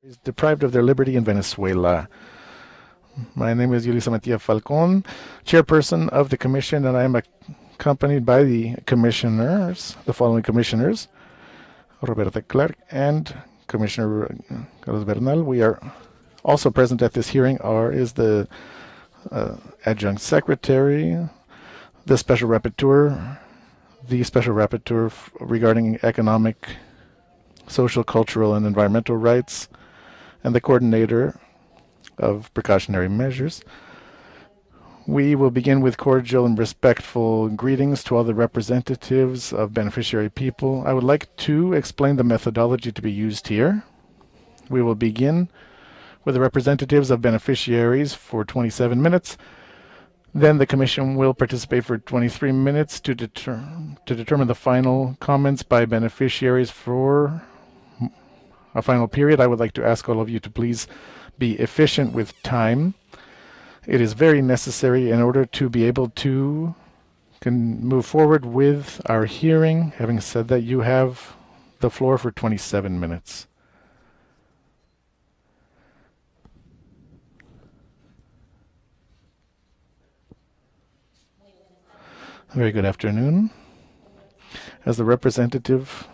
is deprived of their liberty in Venezuela. My name is Yulisa Matia Falcon, chairperson of the commission, and I am accompanied by the commissioners, the following commissioners: Roberta Clark and Commissioner Carlos Bernal. We are also present at this hearing is the adjunct secretary, the special rapporteur, regarding economic, social, cultural, and environmental rights, and the coordinator of precautionary measures. We will begin with cordial and respectful greetings to all the representatives of beneficiary people. I would like to explain the methodology to be used here. We will begin with the representatives of beneficiaries for 27 minutes. Then the Commission will participate for 23 minutes to determine the final comments by beneficiaries for a final period. I would like to ask all of you to please be efficient with time. It is very necessary in order to be able to move forward with our hearing. Having said that, you have the floor for 27 minutes. Very good afternoon. As the representative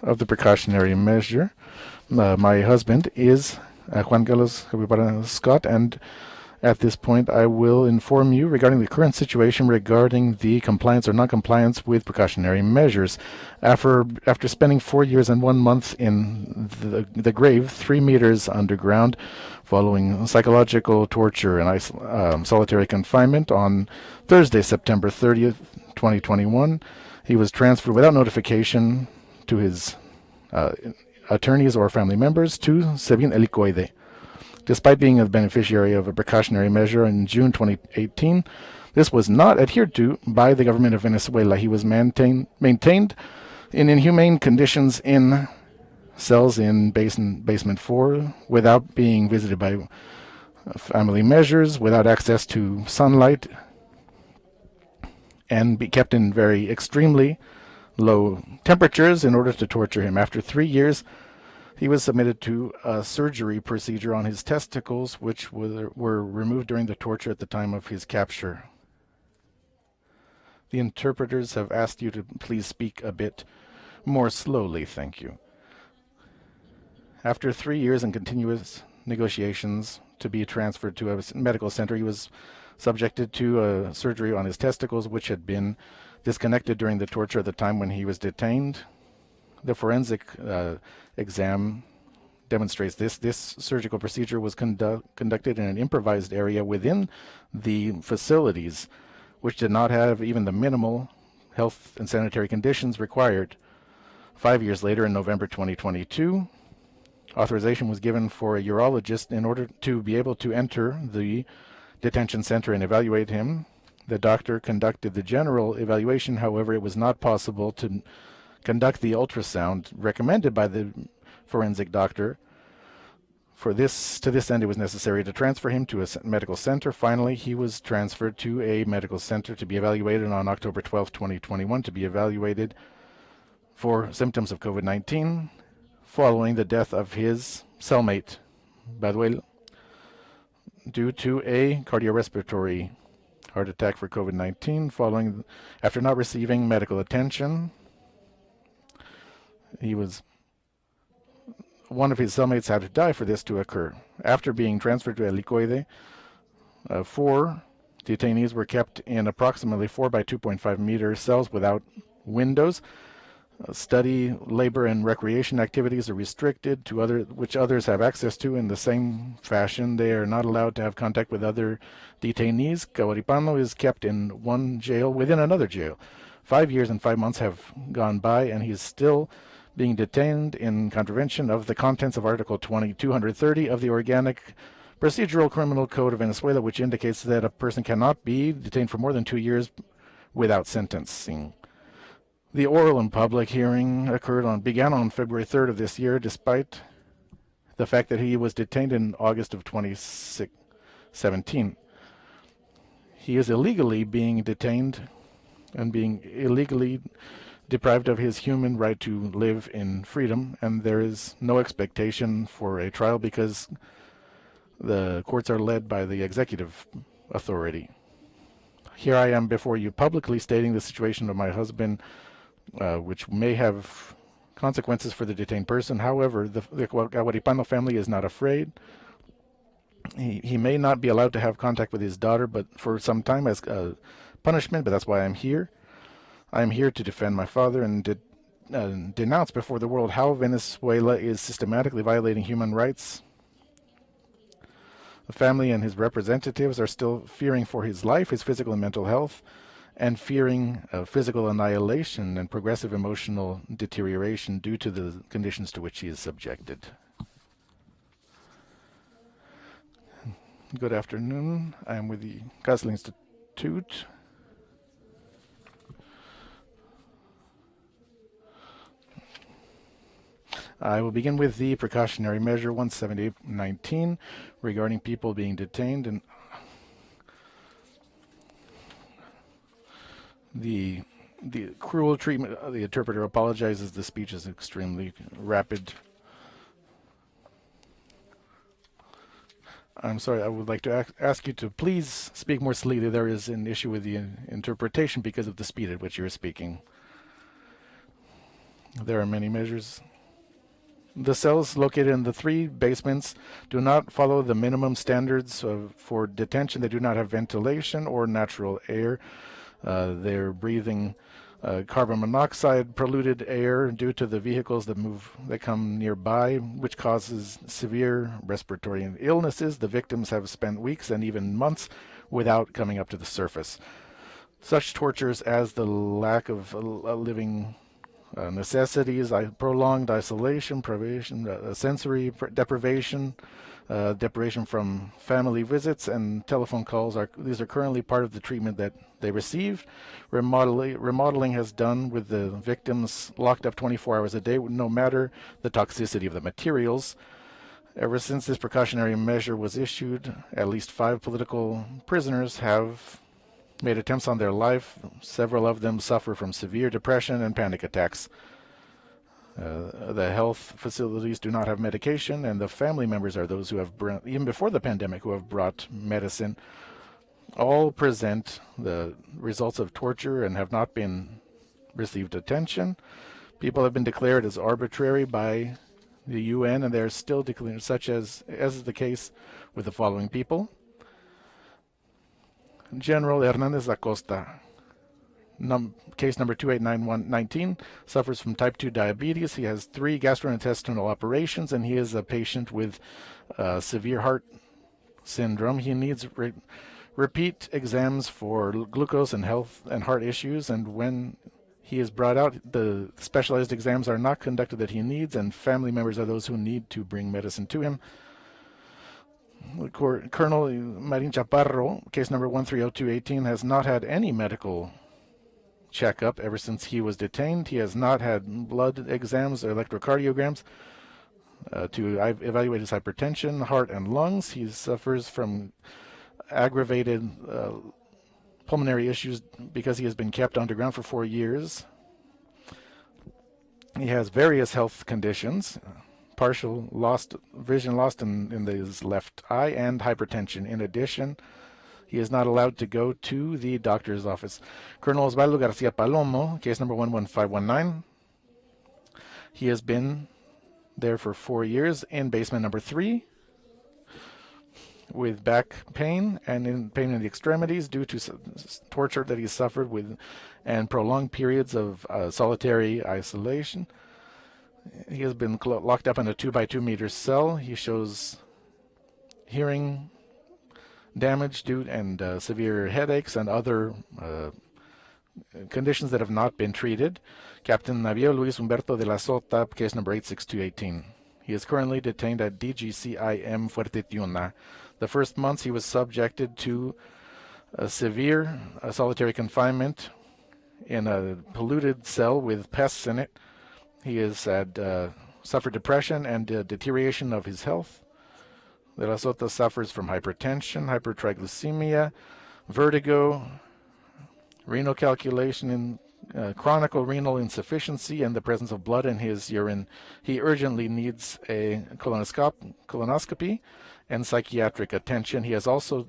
of the precautionary measure, my husband is Juan Carlos Scott, and at this point I will inform you regarding the current situation regarding the compliance or non-compliance with precautionary measures. After spending 4 years and 1 month in the grave, 3 meters underground, following psychological torture and solitary confinement, on Thursday, September 30th, 2021, he was transferred without notification to his attorneys or family members to Sebin Helicoide. Despite being a beneficiary of a precautionary measure in June 2018, this was not adhered to by the government of Venezuela. He was maintained in inhumane conditions in cells in basement 4, without being visited by family measures, without access to sunlight, and be kept in very extremely low temperatures in order to torture him. After 3 years, he was submitted to a surgery procedure on his testicles, which were removed during the torture at the time of his capture. The interpreters have asked you to please speak a bit more slowly. Thank you. After 3 years and continuous negotiations to be transferred to a medical center, he was subjected to a surgery on his testicles, which had been disconnected during the torture at the time when he was detained. The forensic exam demonstrates this. This surgical procedure was conducted in an improvised area within the facilities, which did not have even the minimal health and sanitary conditions required. 5 years later, in November 2022, authorization was given for a urologist in order to be able to enter the detention center and evaluate him. The doctor conducted the general evaluation. However, it was not possible to conduct the ultrasound recommended by the forensic doctor. To this end, it was necessary to transfer him to a medical center. Finally, he was transferred to a medical center to be evaluated on October 12, 2021, to be evaluated for symptoms of COVID-19 following the death of his cellmate, Baduel, due to a cardiorespiratory heart attack for COVID-19 after not receiving medical attention. One of his cellmates had to die for this to occur. After being transferred to Helicoide, 4 detainees were kept in approximately 4 by 2.5 meter cells without windows. Study, labor, and recreation activities are restricted to which others have access to in the same fashion. They are not allowed to have contact with other detainees. Cahuaripano is kept in one jail within another jail. 5 years and 5 months have gone by, and he is still being detained in contravention of the contents of Article 230 of the Organic Procedural Criminal Code of Venezuela, which indicates that a person cannot be detained for more than 2 years without sentencing. The oral and public hearing began on February 3rd of this year, despite the fact that he was detained in August of 2017. He is illegally being detained and being illegally deprived of his human right to live in freedom, and there is no expectation for a trial because the courts are led by the executive authority. Here I am before you publicly stating the situation of my husband, which may have consequences for the detained person. However, the Aguaripano family is not afraid. He may not be allowed to have contact with his daughter, but for some time as punishment, but that's why I'm here. I'm here to defend my father and denounce before the world how Venezuela is systematically violating human rights. The family and his representatives are still fearing for his life, his physical and mental health, and fearing physical annihilation and progressive emotional deterioration due to the conditions to which he is subjected. Good afternoon. I'm with the Castle Institute. I will begin with the precautionary measure 17819 regarding people being detained, and the cruel treatment. The interpreter apologizes. The speech is extremely rapid. I'm sorry, I would like to ask you to please speak more slowly. There is an issue with the interpretation because of the speed at which you're speaking. There are many measures. The cells located in the 3 basements do not follow the minimum standards for detention. They do not have ventilation or natural air. They're breathing carbon monoxide, polluted air due to the vehicles that come nearby, which causes severe respiratory illnesses. The victims have spent weeks and even months without coming up to the surface. Such tortures as the lack of living necessities, prolonged isolation, privation, sensory deprivation, deprivation from family visits and telephone calls. These are currently part of the treatment that they received. Remodeling has done with the victims locked up 24 hours a day, no matter the toxicity of the materials. Ever since this precautionary measure was issued, at least 5 political prisoners have made attempts on their life. Several of them suffer from severe depression and panic attacks. The health facilities do not have medication, and the family members are those who have, even before the pandemic, who have brought medicine. All present the results of torture and have not been received attention. People have been declared as arbitrary by the UN, and they're still declared, such as is the case with the following people. General Hernandez Acosta, case number 289119, suffers from type 2 diabetes. He has 3 gastrointestinal operations, and he is a patient with severe heart syndrome. He needs repeat exams for glucose and health and heart issues, and when he is brought out, the specialized exams are not conducted that he needs, and family members are those who need to bring medicine to him. Colonel Marin Chaparro, case number 130218, has not had any medical checkup ever since he was detained. He has not had blood exams or electrocardiograms to evaluate his hypertension, heart, and lungs. He suffers from aggravated pulmonary issues because he has been kept underground for 4 years. He has various health conditions, partial vision lost in his left eye, and hypertension. In addition, he is not allowed to go to the doctor's office. Colonel Osvaldo Garcia Palomo, case number 11519. He has been there for 4 years in basement number 3 with back pain and pain in the extremities due to torture that he suffered with and prolonged periods of solitary isolation. He has been locked up in a 2x2 meter cell. He shows hearing damage due and severe headaches and other conditions that have not been treated. Captain Navio Luis Humberto de la Sota, case number 86218. He is currently detained at DGCIM Fuerte Tiuna. The first months he was subjected to a severe solitary confinement in a polluted cell with pests in it. He has suffered depression and deterioration of his health. De la Sota suffers from hypertension, hypertriglycemia, vertigo, renal calculation chronic renal insufficiency and the presence of blood in his urine. He urgently needs a colonoscopy and psychiatric attention. He has also,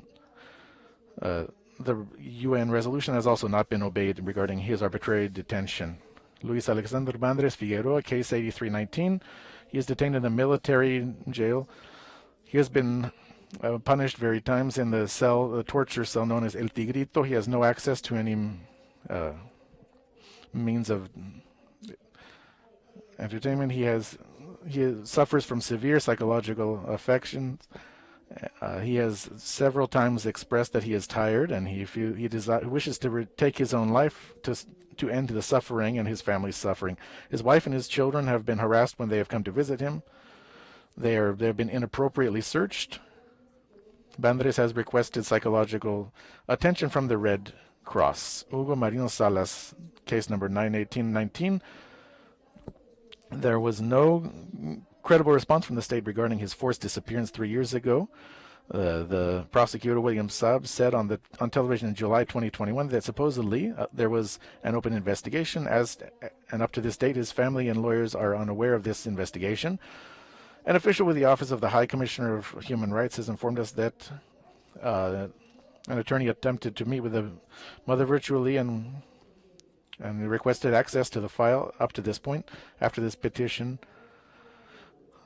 the UN resolution has also not been obeyed regarding his arbitrary detention. Luis Alexander Bandres Figueroa, case 8319. He is detained in a military jail. He has been punished various times in the torture cell known as El Tigrito. He has no access to any means of entertainment. He suffers from severe psychological affections. He has several times expressed that he is tired and he wishes to take his own life to end the suffering and his family's suffering. His wife and his children have been harassed when they have come to visit him. They have been inappropriately searched. Bandres has requested psychological attention from the Red Cross. Hugo Marino Salas, case number 91819. There was no credible response from the state regarding his forced disappearance 3 years ago. The prosecutor, William Saab, said on television in July 2021 that supposedly there was an open investigation, and up to this date his family and lawyers are unaware of this investigation. An official with the Office of the High Commissioner of Human Rights has informed us that an attorney attempted to meet with the mother virtually and requested access to the file up to this point. After this petition,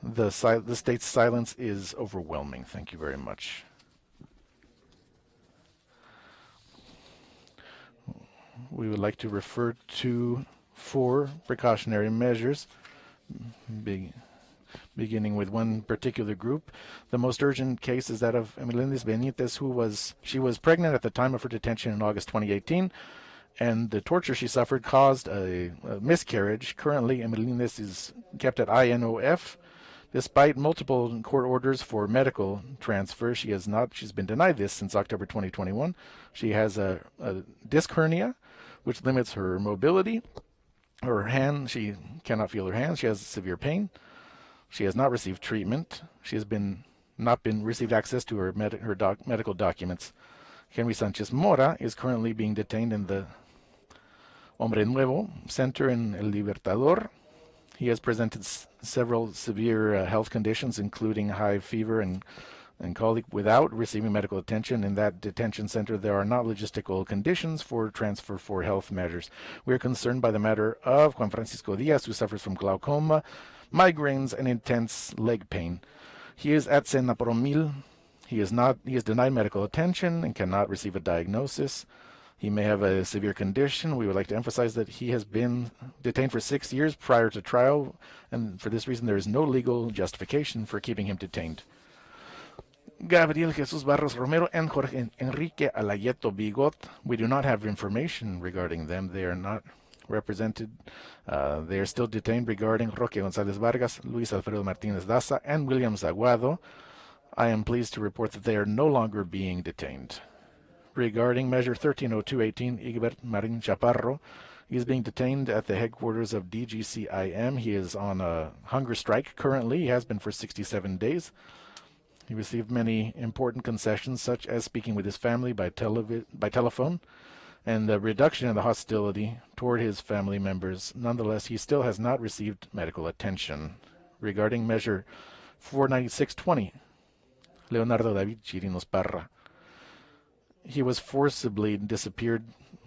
the state's silence is overwhelming. Thank you very much. We would like to refer to 4 precautionary measures, beginning with one particular group. The most urgent case is that of Emilindis Benitez, she was pregnant at the time of her detention in August 2018, and the torture she suffered caused a miscarriage. Currently, Emilindis is kept at INOF. Despite multiple court orders for medical transfer, she's been denied this since October 2021. She has a disc hernia, which limits her mobility. Her hand, she cannot feel her hands. She has severe pain. She has not received treatment. She has not received access to her medical documents. Henry Sanchez Mora is currently being detained in the Hombre Nuevo Center in El Libertador. He has presented several severe health conditions, including high fever and colic, without receiving medical attention. In that detention center, there are not logistical conditions for transfer for health measures. We are concerned by the matter of Juan Francisco Diaz, who suffers from glaucoma, migraines, and intense leg pain. He is at Senapromil. He is denied medical attention and cannot receive a diagnosis. He may have a severe condition. We would like to emphasize that he has been detained for 6 years prior to trial, and for this reason there is no legal justification for keeping him detained. Gabriel Jesus Barros Romero and Jorge Enrique Alayeto Bigot, we do not have information regarding them. They are not represented. They are still detained regarding Roque González Vargas, Luis Alfredo Martínez Daza, and William Zaguado. I am pleased to report that they are no longer being detained. Regarding Measure 130218, Egbert Marin Chaparro, he is being detained at the headquarters of DGCIM. He is on a hunger strike currently. He has been for 67 days. He received many important concessions, such as speaking with his family by telephone, and the reduction in the hostility toward his family members. Nonetheless, he still has not received medical attention. Regarding Measure 49620, Leonardo David Chirinos Parra, he was forcibly disappeared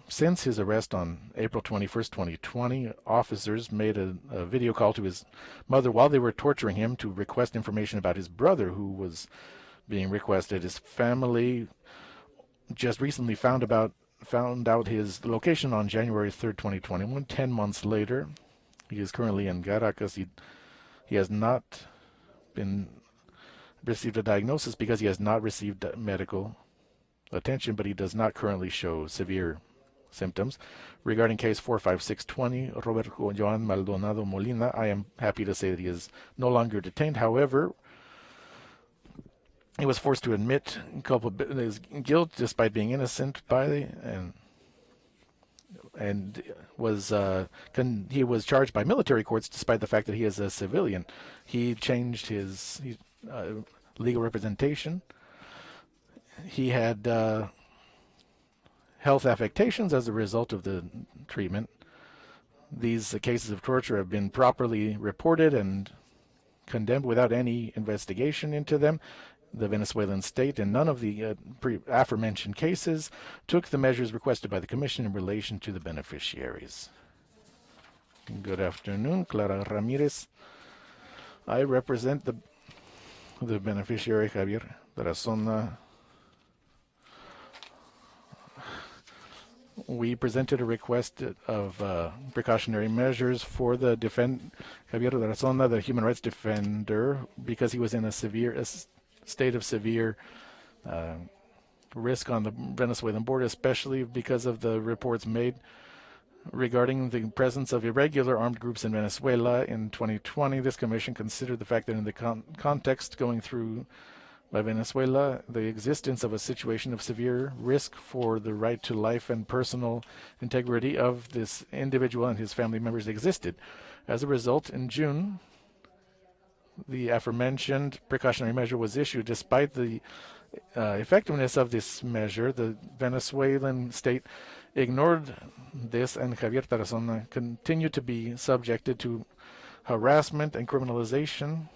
since his arrest on April 21st, 2020. Officers made a video call to his mother while they were torturing him to request information about his brother, who was being requested. His family just recently found out his location on January 3rd, 2021. 10 months later, he is currently in Caracas. He has not received a diagnosis because he has not received medical attention, but he does not currently show severe symptoms. Regarding case 45620, Roberto Joan Maldonado Molina, I am happy to say that he is no longer detained. However, he was forced to admit his guilt despite being innocent and he was charged by military courts despite the fact that he is a civilian. He changed his legal representation. He had health affectations as a result of the treatment. These cases of torture have been properly reported and condemned without any investigation into them. The Venezuelan state, in none of the aforementioned cases, took the measures requested by the Commission in relation to the beneficiaries. Good afternoon, Clara Ramirez. I represent the beneficiary Javier Tarazona. We presented a request of precautionary measures for the Javier Tarazona, the human rights defender, because he was in a state of severe risk on the Venezuelan border, especially because of the reports made regarding the presence of irregular armed groups in Venezuela in 2020. This commission considered the fact that in the context going through by Venezuela, the existence of a situation of severe risk for the right to life and personal integrity of this individual and his family members existed. As a result, in June, the aforementioned precautionary measure was issued. Despite the effectiveness of this measure, the Venezuelan state ignored this, and Javier Tarazona continued to be subjected to harassment and criminalization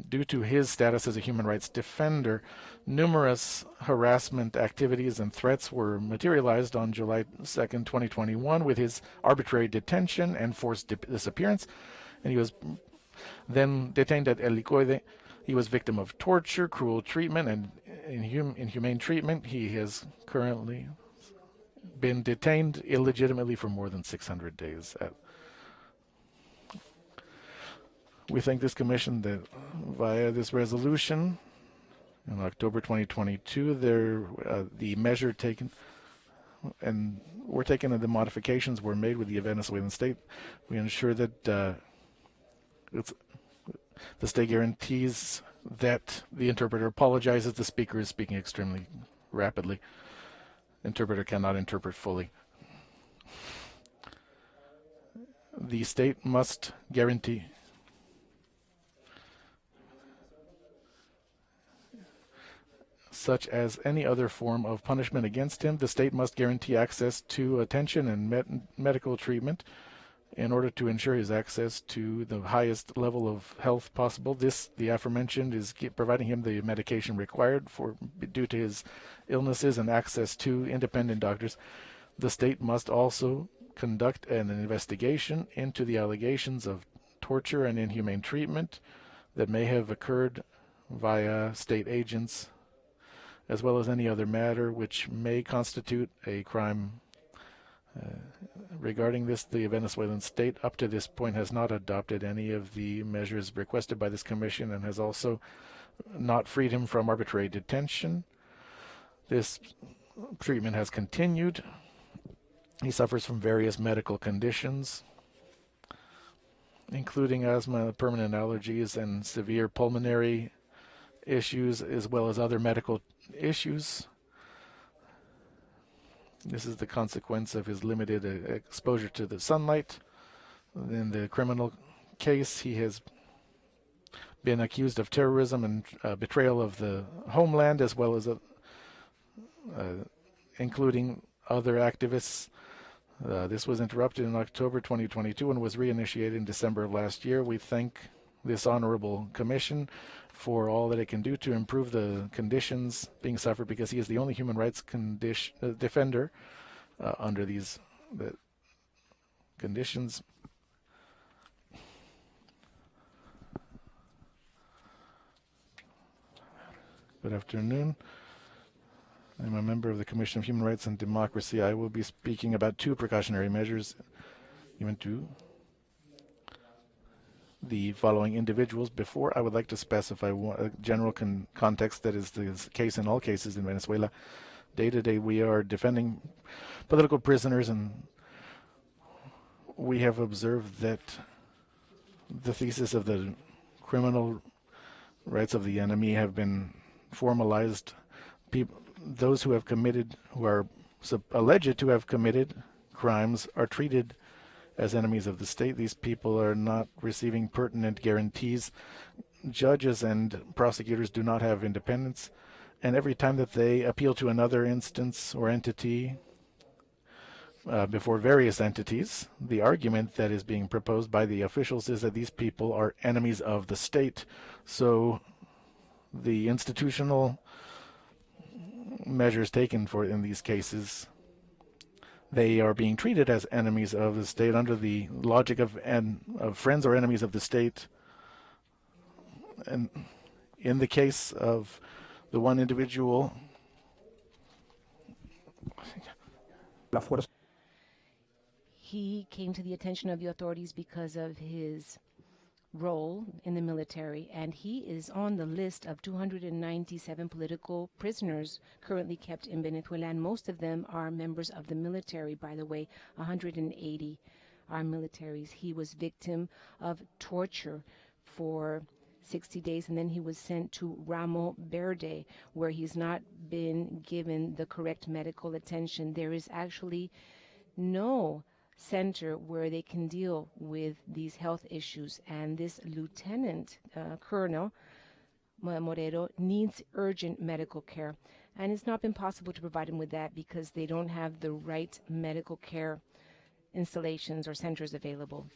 due to his status as a human rights defender. Numerous harassment activities and threats were materialized on July 2nd, 2021, with his arbitrary detention and forced disappearance, and he was then detained at El Licoide. He was victim of torture, cruel treatment, and inhumane treatment. He has currently been detained illegitimately for more than 600 days. We thank this commission that via this resolution in October 2022, the measure taken and were taken and the modifications were made with the Venezuelan state. We ensure that the state guarantees that the interpreter apologizes. The speaker is speaking extremely rapidly. Interpreter cannot interpret fully. The state must guarantee such as any other form of punishment against him. The state must guarantee access to attention and medical treatment in order to ensure his access to the highest level of health possible. The aforementioned, is providing him the medication required due to his illnesses and access to independent doctors. The state must also conduct an investigation into the allegations of torture and inhumane treatment that may have occurred via state agents, as well as any other matter which may constitute a crime. Regarding this, the Venezuelan state up to this point has not adopted any of the measures requested by this commission and has also not freed him from arbitrary detention. This treatment has continued. He suffers from various medical conditions, including asthma, permanent allergies, and severe pulmonary issues, as well as other medical issues. This is the consequence of his limited exposure to the sunlight. In the criminal case, he has been accused of terrorism and betrayal of the homeland, as well as including other activists. This was interrupted in October 2022 and was reinitiated in December of last year. We thank this honorable commission for all that it can do to improve the conditions being suffered, because he is the only human rights defender under these conditions. Good afternoon. I'm a member of the Commission of Human Rights and Democracy. I will be speaking about two precautionary measures given to the following individuals. Before, I would like to specify a general context that is the case in all cases in Venezuela. Day to day, we are defending political prisoners, and we have observed that the thesis of the criminal rights of the enemy have been formalized. Those who are alleged to have committed crimes are treated as enemies of the state. These people are not receiving pertinent guarantees. Judges and prosecutors do not have independence, and every time that they appeal to another instance or entity before various entities. The argument that is being proposed by the officials is that these people are enemies of the state. So the institutional measures taken for in these cases, they are being treated as enemies of the state under the logic of friends or enemies of the state. And in the case of the one individual, he came to the attention of the authorities because of his role in the military, and he is on the list of 297 political prisoners currently kept in Venezuela, and most of them are members of the military. By the way, 180 are militaries. He was victim of torture for 60 days, and then he was sent to Ramo Verde, where he's not been given the correct medical attention. There is actually no center where they can deal with these health issues, and this Lieutenant Colonel Morero needs urgent medical care, and it's not been possible to provide him with that because they don't have the right medical care installations or centers available.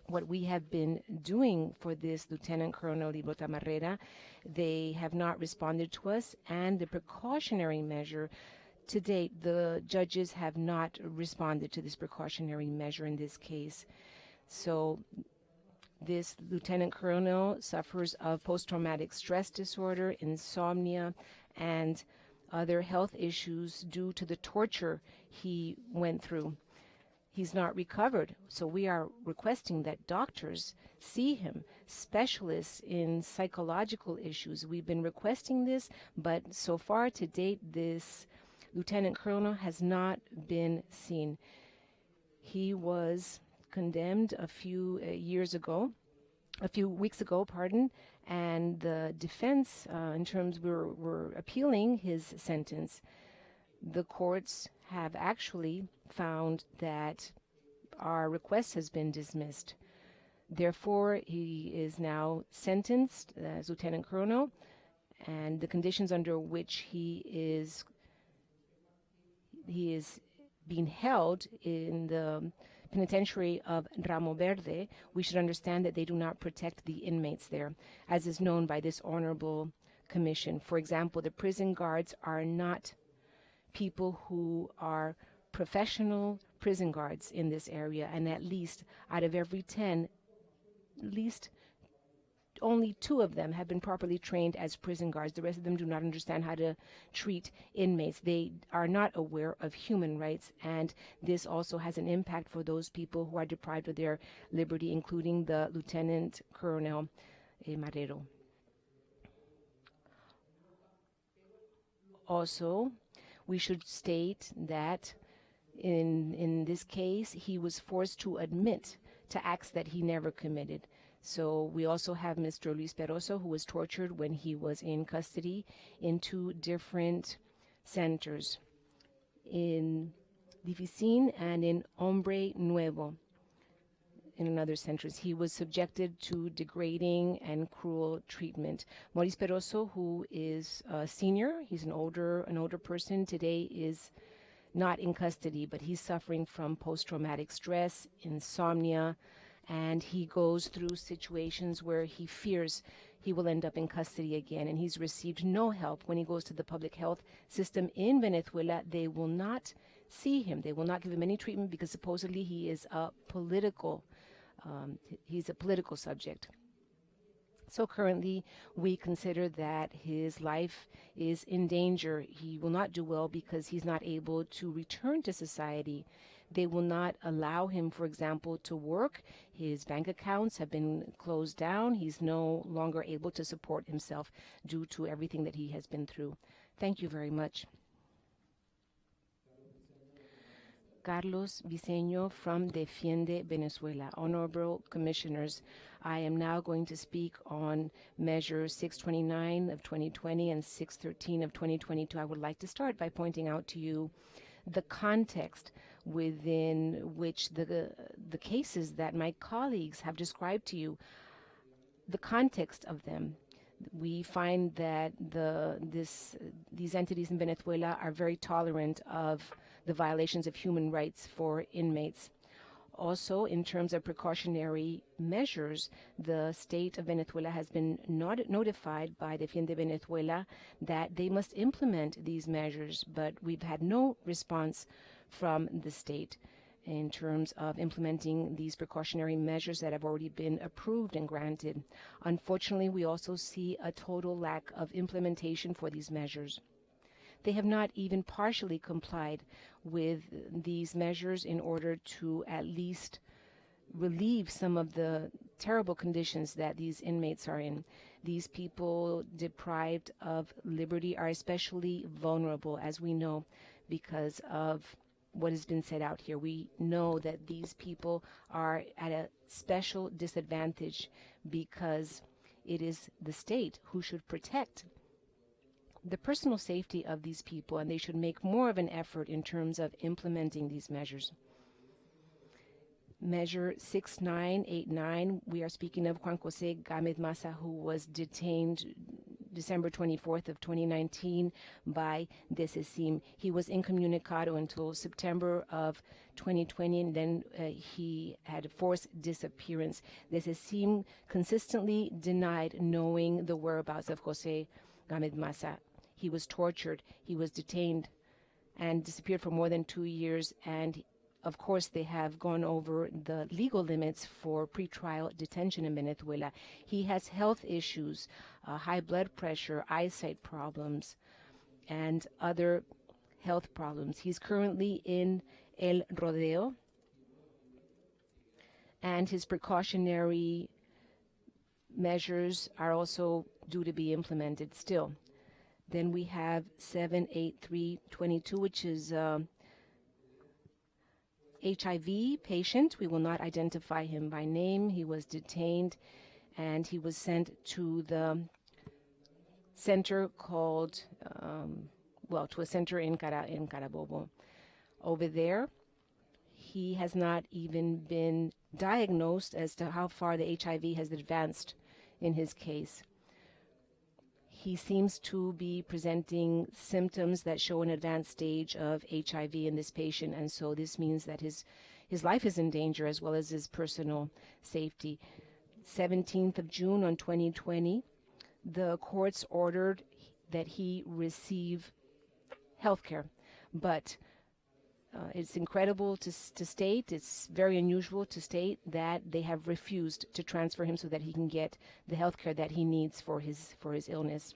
What we have been doing for this Lieutenant Colonel Libota Marrera, they have not responded to us, and the precautionary measure to date, the judges have not responded to this precautionary measure in this case. So this Lieutenant Colonel suffers of post-traumatic stress disorder, insomnia, and other health issues due to the torture he went through. He's not recovered, so we are requesting that doctors see him, specialists in psychological issues. We've been requesting this, but so far to date, this Lieutenant Colonel has not been seen. He was condemned a few weeks ago, and the defense, in terms were appealing his sentence. The courts have actually found that our request has been dismissed. Therefore, he is now sentenced as Lieutenant Colonel, and the conditions under which he is being held in the penitentiary of Ramo Verde, we should understand that they do not protect the inmates there, as is known by this honorable commission. For example, the prison guards are not people who are professional prison guards in this area, and at least out of every 10, at least only 2 of them have been properly trained as prison guards. The rest of them do not understand how to treat inmates. They are not aware of human rights, and this also has an impact for those people who are deprived of their liberty, including the Lieutenant Colonel Marrero. Also, we should state that in this case, he was forced to admit to acts that he never committed. So we also have Mr. Luis Peroso, who was tortured when he was in custody in 2 different centers, in Difícil and in Hombre Nuevo, in another centers. He was subjected to degrading and cruel treatment. Maurice Peroso, who is a senior, he's an older person, today is not in custody, but he's suffering from post-traumatic stress, insomnia, and he goes through situations where he fears he will end up in custody again, and he's received no help. When he goes to the public health system in Venezuela, they will not see him. They will not give him any treatment because supposedly he is a political subject. So currently, we consider that his life is in danger. He will not do well because he's not able to return to society. They will not allow him, for example, to work. His bank accounts have been closed down. He's no longer able to support himself due to everything that he has been through. Thank you very much. Carlos Viceño from Defiende Venezuela. Honorable Commissioners, I am now going to speak on Measure 629 of 2020 and 613 of 2022. I would like to start by pointing out to you the context within which the cases that my colleagues have described to you, the context of them. We find that these entities in Venezuela are very tolerant of the violations of human rights for inmates. Also, in terms of precautionary measures, the state of Venezuela has been notified by Defiende Venezuela that they must implement these measures, but we've had no response from the state in terms of implementing these precautionary measures that have already been approved and granted. Unfortunately, we also see a total lack of implementation for these measures. They have not even partially complied with these measures in order to at least relieve some of the terrible conditions that these inmates are in. These people deprived of liberty are especially vulnerable, as we know, because of what has been said out here. We know that these people are at a special disadvantage because it is the state who should protect the personal safety of these people, and they should make more of an effort in terms of implementing these measures. Measure 6989, we are speaking of Juan Jose Gamez Massa, who was detained December 24th of 2019 by DECESIM. He was incommunicado until September of 2020, and then he had a forced disappearance. DECESIM consistently denied knowing the whereabouts of Jose Gamez Massa. He was tortured, he was detained, and disappeared for more than 2 years, and of course, they have gone over the legal limits for pretrial detention in Venezuela. He has health issues, high blood pressure, eyesight problems, and other health problems. He's currently in El Rodeo, and his precautionary measures are also due to be implemented still. Then we have 78322, which is HIV patient. We will not identify him by name. He was detained and he was sent to the center called, to a center in Carabobo. Over there, he has not even been diagnosed as to how far the HIV has advanced in his case. He seems to be presenting symptoms that show an advanced stage of HIV in this patient, and so this means that his life is in danger as well as his personal safety. 17th of June on 2020, the courts ordered that he receive health care, but it's incredible to state, it's very unusual to state that they have refused to transfer him so that he can get the health care that he needs for his illness.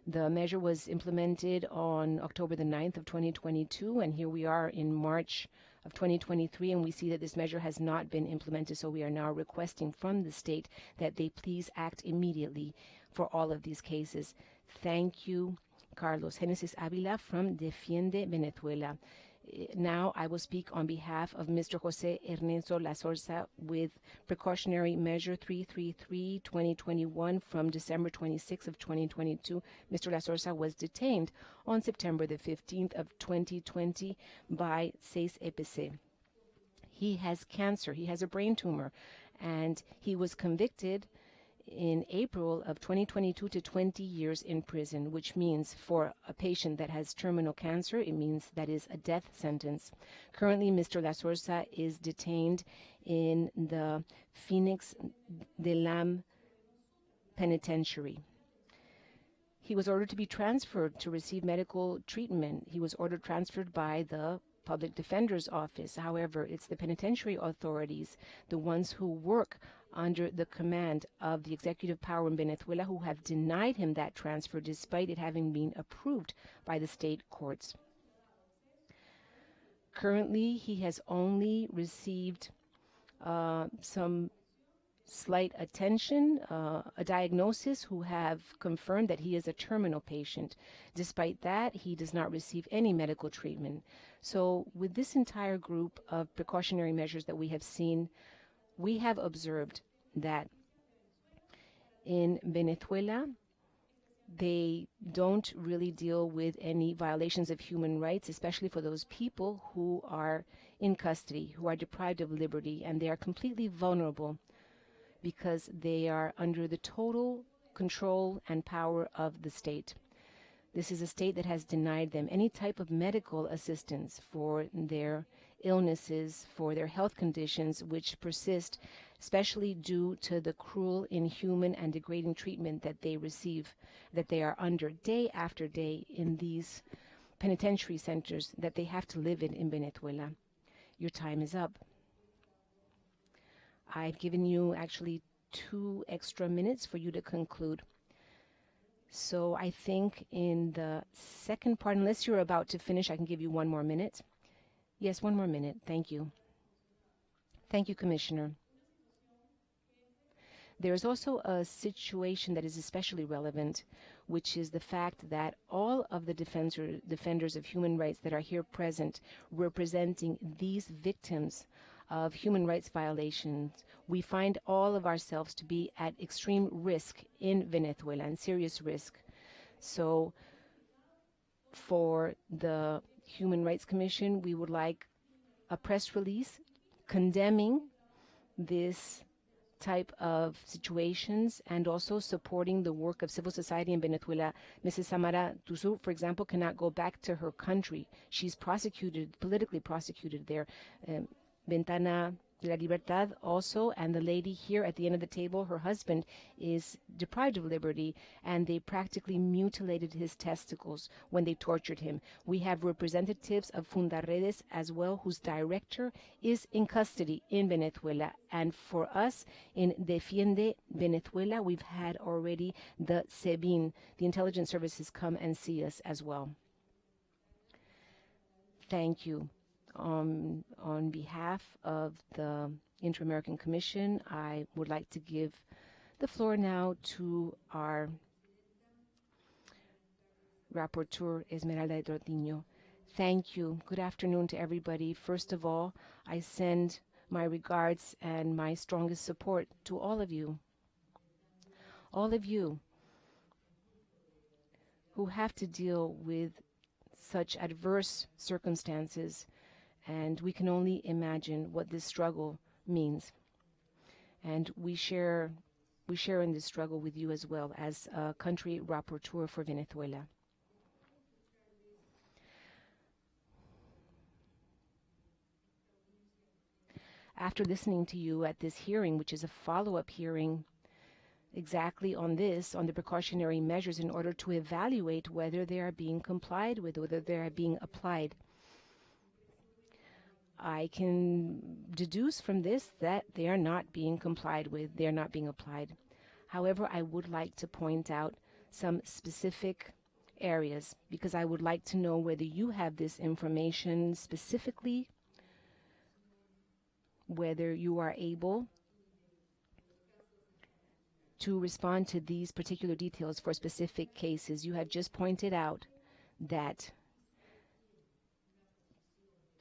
The measure was implemented on October the 9th of 2022, and here we are in March of 2023, and we see that this measure has not been implemented, so we are now requesting from the state that they please act immediately for all of these cases. Thank you, Carlos. Genesis Avila from Defiende Venezuela. Now I will speak on behalf of Mr. Jose Ernesto Lasorza with precautionary measure 333-2021 from December 26th of 2022. Mr. Lasorza was detained on September the 15th of 2020 by CIDH. He has cancer, he has a brain tumor, and he was convicted in April of 2022 to 20 years in prison, which means for a patient that has terminal cancer, it means that is a death sentence. Currently, Mr. Lasorza is detained in the Phoenix de Lam Penitentiary. He was ordered to be transferred to receive medical treatment. He was ordered transferred by the Public Defender's Office. However, it's the penitentiary authorities, the ones who work under the command of the executive power in Venezuela, who have denied him that transfer despite it having been approved by the state courts. Currently, he has only received some slight attention, a diagnosis, who have confirmed that he is a terminal patient. Despite that, he does not receive any medical treatment. So with this entire group of precautionary measures that we have seen, we have observed that in Venezuela, they don't really deal with any violations of human rights, especially for those people who are in custody, who are deprived of liberty, and they are completely vulnerable because they are under the total control and power of the state. This is a state that has denied them any type of medical assistance for their illnesses, for their health conditions, which persist, especially due to the cruel, inhuman, and degrading treatment that they receive, that they are under day after day in these penitentiary centers that they have to live in Venezuela. Your time is up. I've given you actually 2 extra minutes for you to conclude. So I think in the second part, unless you're about to finish, I can give you 1 more minute. Yes, 1 more minute. Thank you. Thank you, Commissioner. There is also a situation that is especially relevant, which is the fact that all of the defenders of human rights that are here present, representing these victims of human rights violations, we find all of ourselves to be at extreme risk in Venezuela, and serious risk. So for the Human Rights Commission, we would like a press release condemning this type of situations and also supporting the work of civil society in Venezuela. Mrs. Samara Tuzu, for example, cannot go back to her country. She's prosecuted, politically prosecuted there. Ventana de la Libertad also, and the lady here at the end of the table, her husband is deprived of liberty, and they practically mutilated his testicles when they tortured him. We have representatives of Fundaredes as well, whose director is in custody in Venezuela. And for us in Defiende Venezuela, we've had already the SEBIN, the intelligence services, come and see us as well. Thank you. On behalf of the Inter-American Commission, I would like to give the floor now to our rapporteur, Esmeralda Dordiño. Thank you. Good afternoon to everybody. First of all, I send my regards and my strongest support to all of you who have to deal with such adverse circumstances. And we can only imagine what this struggle means. And we share in this struggle with you as well as a country rapporteur for Venezuela. After listening to you at this hearing, which is a follow-up hearing exactly on this, on the precautionary measures in order to evaluate whether they are being complied with, whether they are being applied, I can deduce from this that they are not being complied with, they are not being applied. However, I would like to point out some specific areas because I would like to know whether you have this information specifically, whether you are able to respond to these particular details for specific cases. You have just pointed out that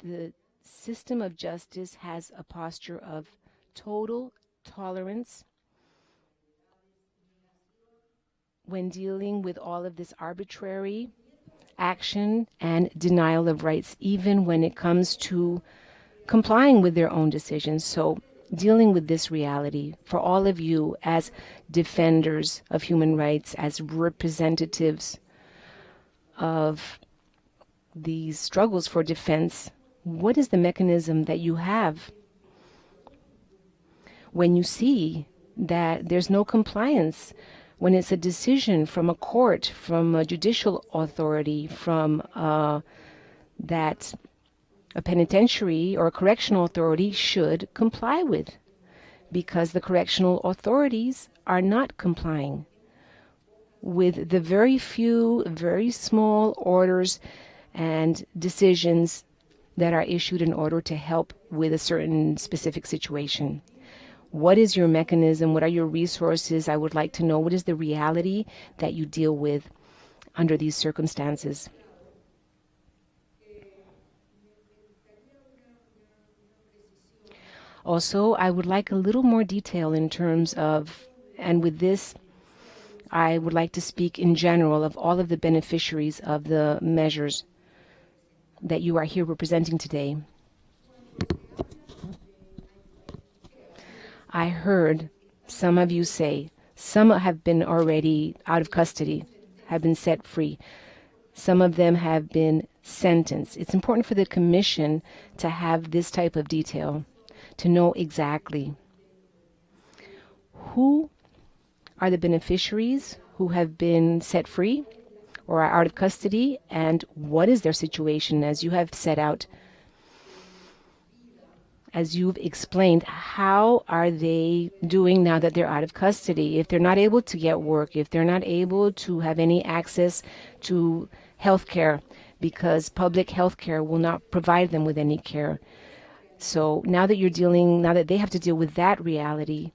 the system of justice has a posture of total tolerance when dealing with all of this arbitrary action and denial of rights, even when it comes to complying with their own decisions. So dealing with this reality for all of you as defenders of human rights, as representatives of these struggles for defense, what is the mechanism that you have when you see that there's no compliance, when it's a decision from a court, from a judicial authority, from that a penitentiary or a correctional authority should comply with, because the correctional authorities are not complying with the very few, very small orders and decisions that are issued in order to help with a certain specific situation. What is your mechanism? What are your resources? I would like to know what is the reality that you deal with under these circumstances. Also, I would like a little more detail in terms of, and with this, I would like to speak in general of all of the beneficiaries of the measures that you are here representing today. I heard Some of you say. Some have been already out of custody, have been set free. Some of them have been sentenced. It's important for the commission to have this type of detail, to know exactly who are the beneficiaries who have been set free or are out of custody, and what is their situation, as you have set out, as you've explained. How are they doing now that they're out of custody? If they're not able to get work, if they're not able to have any access to health care, because public health care will not provide them with any care. So now that they have to deal with that reality,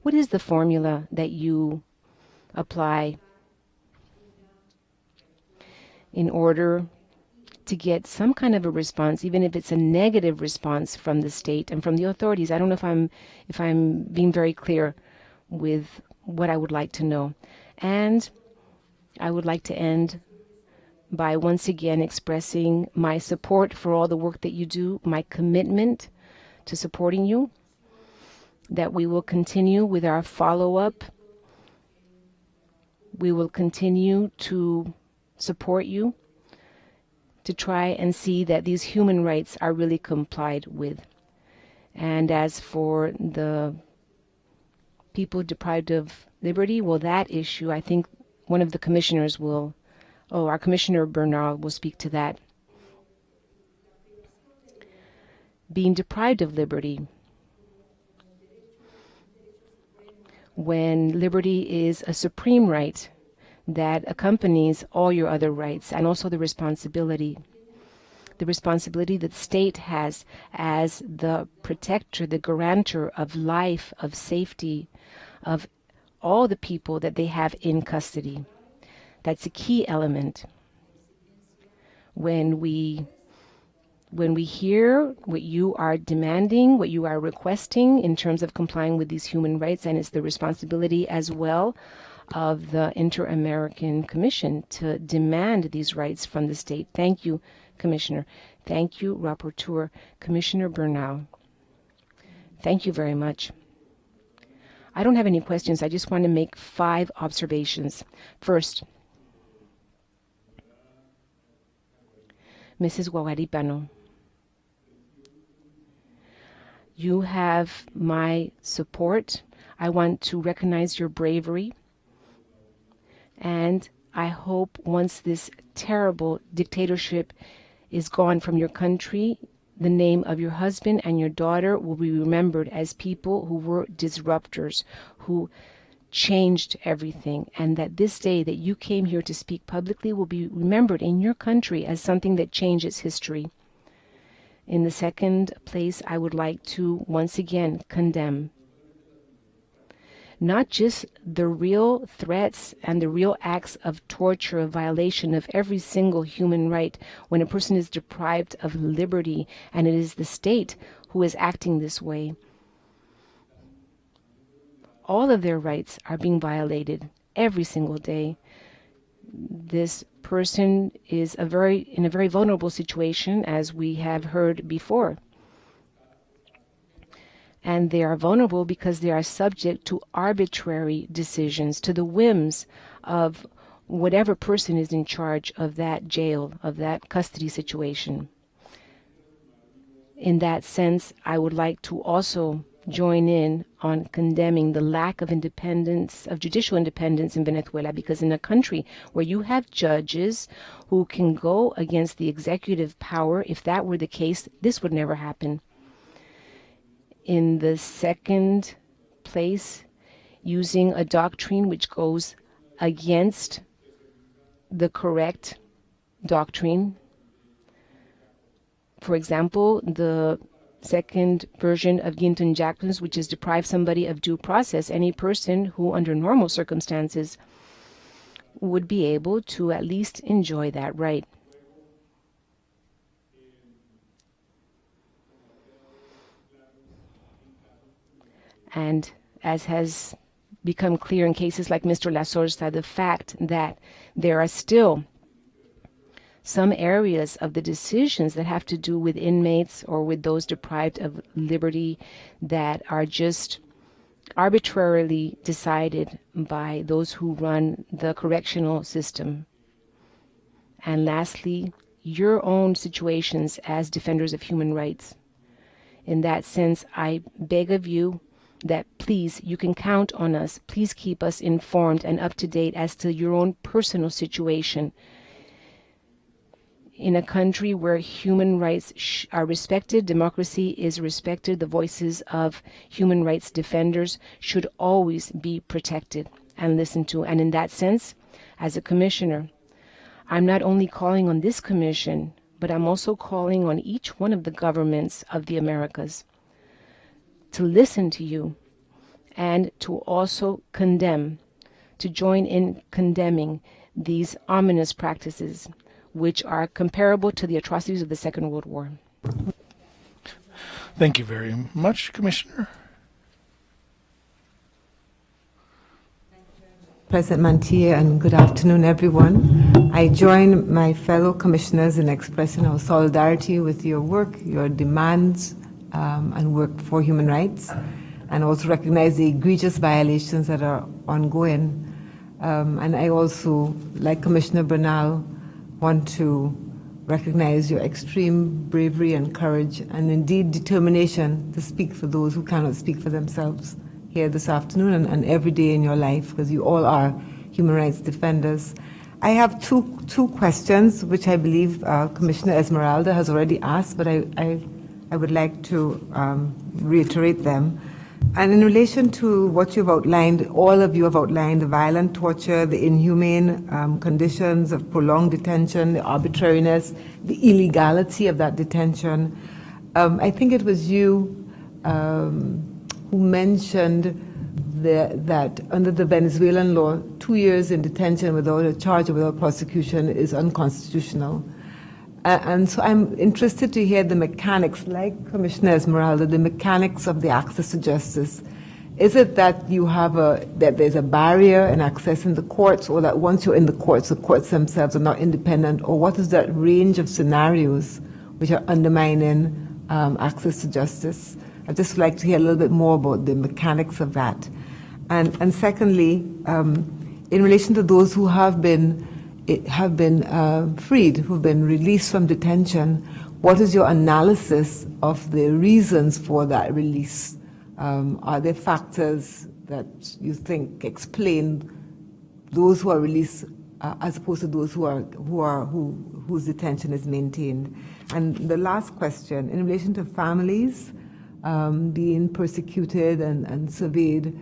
what is the formula that you apply in order to get some kind of a response, even if it's a negative response from the state and from the authorities? I don't know if I'm being very clear with what I would like to know. And I would like to end by once again expressing my support for all the work that you do, my commitment to supporting you, that we will continue with our follow-up. We will continue to support you to try and see that these human rights are really complied with. And as for the people deprived of liberty, well, that issue, I think one of the commissioners our Commissioner Bernal will speak to that. Being deprived of liberty, when liberty is a supreme right that accompanies all your other rights, and also the responsibility that the state has as the protector, the guarantor of life, of safety, of all the people that they have in custody. That's a key element. When we hear what you are demanding, what you are requesting in terms of complying with these human rights, and it's the responsibility as well of the Inter-American Commission to demand these rights from the state. Thank you, Commissioner. Thank you, Rapporteur, Commissioner Bernal. Thank you very much. I don't have any questions. I just want to make 5 observations. First, Mrs. Guaguaripano, you have my support. I want to recognize your bravery. And I hope once this terrible dictatorship is gone from your country, the name of your husband and your daughter will be remembered as people who were disruptors, who changed everything, and that this day that you came here to speak publicly will be remembered in your country as something that changes history. In the second place, I would like to once again condemn not just the real threats and the real acts of torture, of violation of every single human right when a person is deprived of liberty, and it is the state who is acting this way. All of their rights are being violated every single day. This person is in a very vulnerable situation, as we have heard before. And they are vulnerable because they are subject to arbitrary decisions, to the whims of whatever person is in charge of that jail, of that custody situation. In that sense, I would like to also join in on condemning the lack of independence, of judicial independence in Venezuela, because in a country where you have judges who can go against the executive power, if that were the case, this would never happen. In the second place, using a doctrine which goes against the correct doctrine. For example, the second version of Ginton Jackson's, which is deprive somebody of due process, any person who under normal circumstances would be able to at least enjoy that right. And as has become clear in cases like Mr. La Sorza, the fact that there are still some areas of the decisions that have to do with inmates or with those deprived of liberty that are just arbitrarily decided by those who run the correctional system. And lastly, your own situations as defenders of human rights. In that sense, I beg of you that please, you can count on us. Please keep us informed and up to date as to your own personal situation. In a country where human rights are respected, democracy is respected, the voices of human rights defenders should always be protected and listened to. And in that sense, as a commissioner, I'm not only calling on this commission, but I'm also calling on each one of the governments of the Americas to listen to you and to also condemn, to join in condemning these ominous practices which are comparable to the atrocities of the Second World War. Thank you very much, Commissioner. President Mantilla, and good afternoon, everyone. I join my fellow commissioners in expressing our solidarity with your work, your demands, and work for human rights, and also recognize the egregious violations that are ongoing. And I also, like Commissioner Bernal, want to recognize your extreme bravery and courage, and indeed determination to speak for those who cannot speak for themselves here this afternoon and every day in your life, because you all are human rights defenders. I have two questions, which I believe Commissioner Esmeralda has already asked, but I would like to reiterate them. And in relation to what you've outlined, all of you have outlined the violent torture, the inhumane conditions of prolonged detention, the arbitrariness, the illegality of that detention. I think it was you who mentioned that under the Venezuelan law, 2 years in detention without a charge or without prosecution is unconstitutional. And so I'm interested to hear the mechanics, like Commissioner Esmeralda, the mechanics of the access to justice. Is it that you have that there's a barrier in accessing the courts, or that once you're in the courts themselves are not independent, or what is that range of scenarios which are undermining access to justice? I'd just like to hear a little bit more about the mechanics of that. And secondly, in relation to those who have been freed, who've been released from detention, what is your analysis of the reasons for that release? Are there factors that you think explain those who are released as opposed to those whose detention is maintained? And the last question, in relation to families being persecuted and surveyed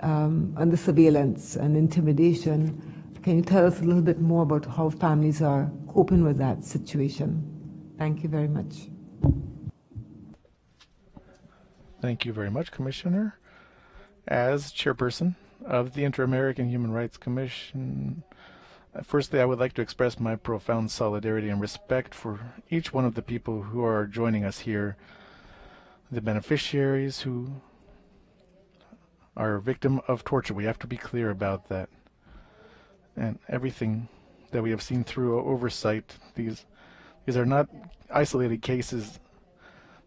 under surveillance and intimidation, can you tell us a little bit more about how families are coping with that situation? Thank you very much. Thank you very much, Commissioner. As chairperson of the Inter-American Human Rights Commission, firstly, I would like to express my profound solidarity and respect for each one of the people who are joining us here, the beneficiaries who are a victim of torture. We have to be clear about that. And everything that we have seen through oversight, these are not isolated cases.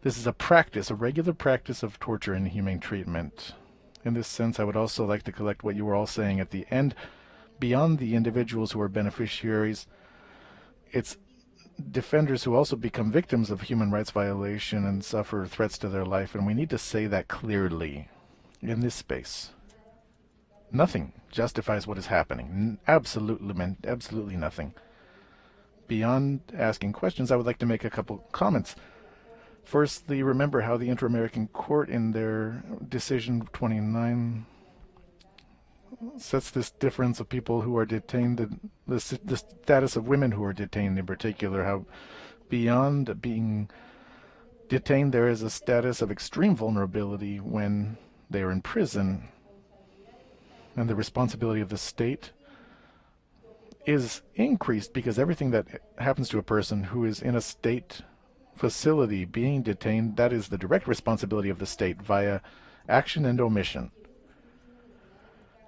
This is a practice, a regular practice of torture and inhumane treatment. In this sense, I would also like to collect what you were all saying at the end. Beyond the individuals who are beneficiaries, it's defenders who also become victims of human rights violation and suffer threats to their life, and we need to say that clearly in this space. Nothing justifies what is happening. Absolutely nothing. Beyond asking questions, I would like to make a couple comments. Firstly, remember how the Inter-American Court in their decision 29 sets this difference of people who are detained, the status of women who are detained in particular, how beyond being detained there is a status of extreme vulnerability when they are in prison. And the responsibility of the state is increased because everything that happens to a person who is in a state facility being detained, that is the direct responsibility of the state via action and omission.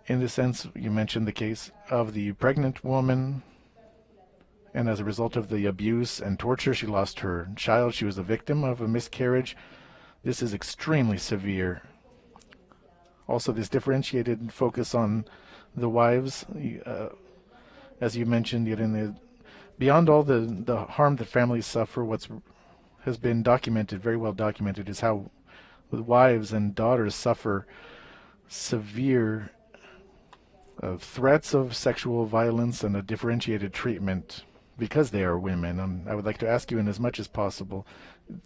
In this sense, you mentioned the case of the pregnant woman And as a result of the abuse and torture, she lost her child. She was a victim of a miscarriage. This is extremely severe. Also, this differentiated focus on the wives, as you mentioned, beyond all the harm that families suffer, has been documented, very well documented, is how the wives and daughters suffer severe threats of sexual violence and a differentiated treatment because they are women. And I would like to ask you, in as much as possible,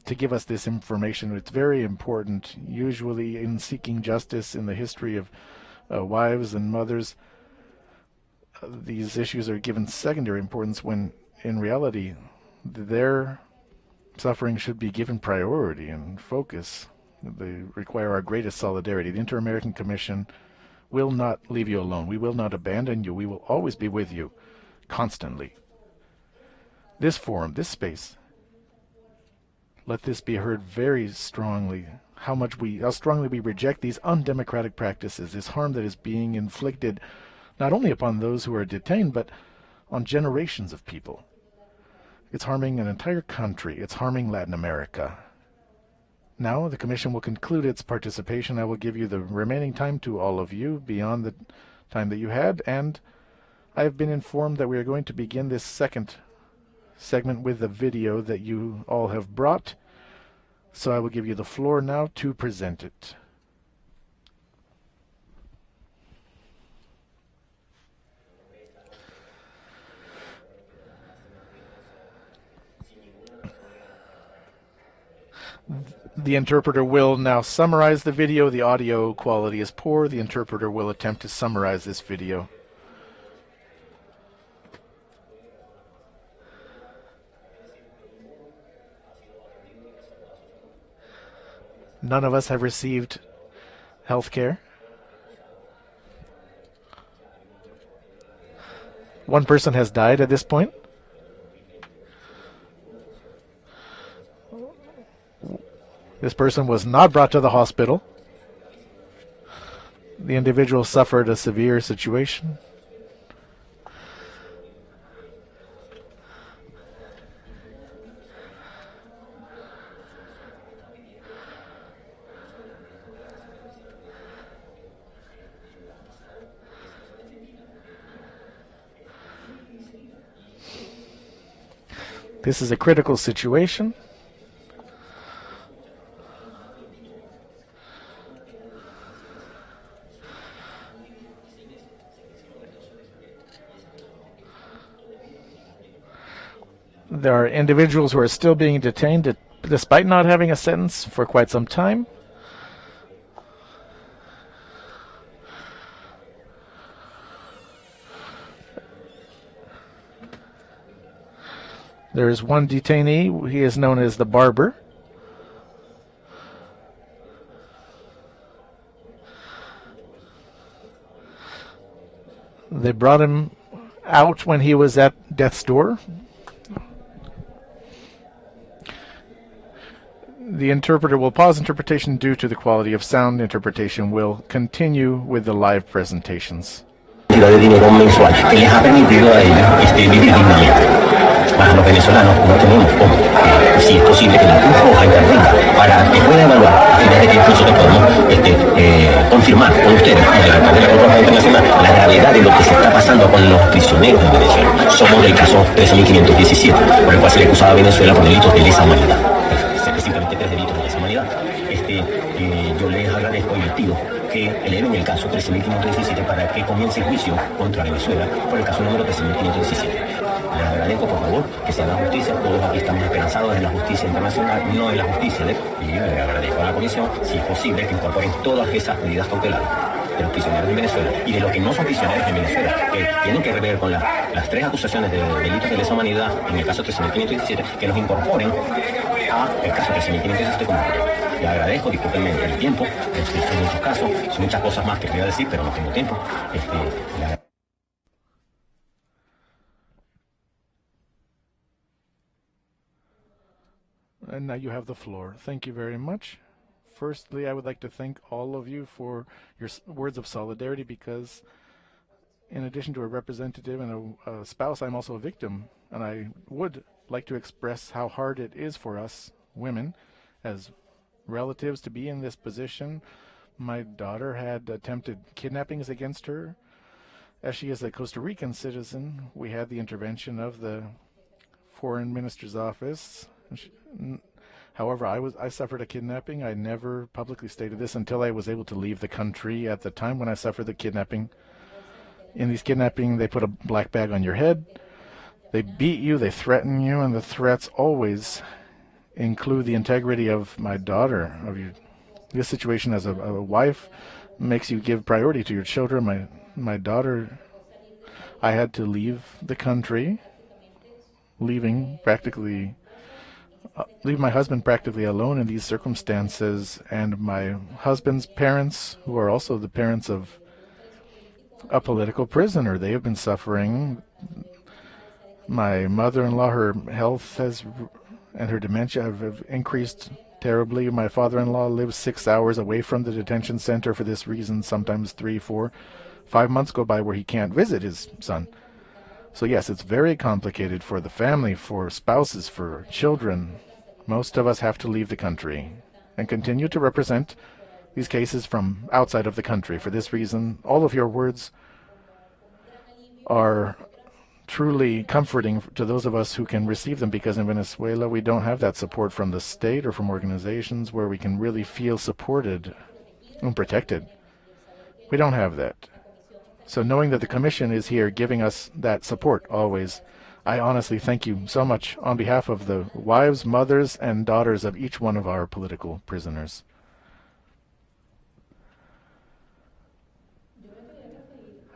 to give us this information. It's very important. Usually in seeking justice in the history of wives and mothers, these issues are given secondary importance when in reality their suffering should be given priority and focus. They require our greatest solidarity. The Inter-American Commission will not leave you alone. We will not abandon you. We will always be with you, constantly. This forum, this space, let this be heard very strongly, how strongly we reject these undemocratic practices, this harm that is being inflicted not only upon those who are detained, but on generations of people. It's harming an entire country. It's harming Latin America. Now the Commission will conclude its participation. I will give you the remaining time to all of you beyond the time that you had, and I have been informed that we are going to begin this second segment with the video that you all have brought. So I will give you the floor now to present it. The interpreter will now summarize the video. The audio quality is poor. The interpreter will attempt to summarize this video. None of us have received health care. One person has died at this point. This person was not brought to the hospital. The individual suffered a severe situation. This is a critical situation. There are individuals who are still being detained despite not having a sentence for quite some time. There is one detainee. He is known as the barber. They brought him out when he was at death's door. The interpreter will pause interpretation due to the quality of sound. Interpretation will continue with the live presentations. De dinero mensual que les ha permitido a ellos vivir dignamente. Más los venezolanos no tenemos cómo. Si es posible que la CUFO intervenga para que pueda evaluar a fines de que incluso le podemos confirmar con ustedes y a la alcaldía de la Cruz Roja Internacional la gravedad de lo que se está pasando con los prisioneros de Venezuela. Somos del caso 13.517, por el cual se le acusaba a Venezuela por delitos de lesa humanidad. Simplemente 3 delitos de lesa humanidad. Yo les agradezco y les pido que eleven el caso 13.517 para que comience el juicio contra Venezuela por el caso número 13.517. Les agradezco, por favor, que se haga justicia. Todos aquí estamos esperanzados en la justicia internacional, no en la justicia y le agradezco a la Comisión, si es posible, que incorporen todas esas medidas cautelares de los prisioneros de Venezuela y de los que no son prisioneros de Venezuela, que tienen que ver con las 3 acusaciones de delitos de lesa humanidad en el caso 13.517, que los incorporen a el caso 13.517 como le agradezco, discúlpenme el tiempo, son muchos casos, son muchas cosas más que quería decir, pero no tengo tiempo. And now you have the floor. Thank you very much. Firstly, I would like to thank all of you for your words of solidarity, because in addition to a representative and a spouse, I'm also a victim And I would like to express how hard it is for us women as relatives to be in this position. My daughter had attempted kidnappings against her. As she is a Costa Rican citizen, we had the intervention of the Foreign Minister's Office. However, I suffered a kidnapping. I never publicly stated this until I was able to leave the country. At the time when I suffered the kidnapping, in these kidnapping, they put a black bag on your head. They beat you, they threaten you, and the threats always include the integrity of my daughter. This situation as a wife makes you give priority to your children. My daughter, I had to leave the country, leave my husband practically alone in these circumstances, and my husband's parents, who are also the parents of a political prisoner, they have been suffering. My mother-in-law, her health and her dementia have increased terribly. My father-in-law lives 6 hours away from the detention center for this reason. Sometimes 3, 4, 5 months go by where he can't visit his son. So yes, it's very complicated for the family, for spouses, for children. Most of us have to leave the country and continue to represent these cases from outside of the country. For this reason, all of your words are truly comforting to those of us who can receive them, because in Venezuela we don't have that support from the state or from organizations where we can really feel supported and protected. We don't have that. So knowing that the Commission is here giving us that support always, I honestly thank you so much on behalf of the wives, mothers, and daughters of each one of our political prisoners.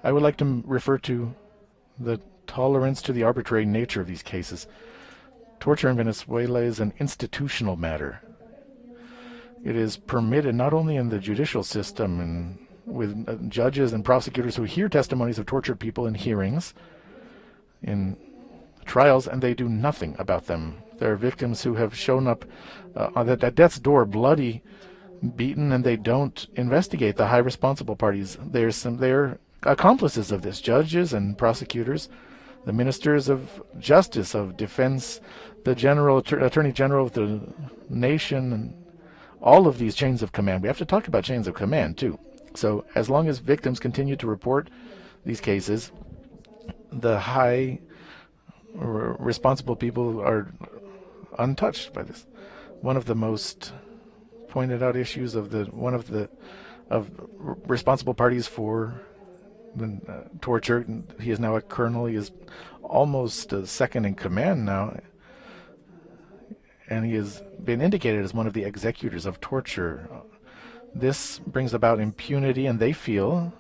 I would like to refer to the tolerance to the arbitrary nature of these cases. Torture in Venezuela is an institutional matter. It is permitted not only in the judicial system and with judges and prosecutors who hear testimonies of tortured people in hearings, in trials, and they do nothing about them. There are victims who have shown up at death's door, bloody, beaten, and they don't investigate the high responsible parties. They're accomplices of this, judges and prosecutors, the ministers of justice, of defense, the attorney general of the nation, and all of these chains of command. We have to talk about chains of command too. So as long as victims continue to report these cases, the high responsible people are untouched by this. One of the most pointed out issues of responsible parties for torture, he is now a colonel. He is almost a second in command now, and he has been indicated as one of the executors of torture. This brings about impunity, and they feel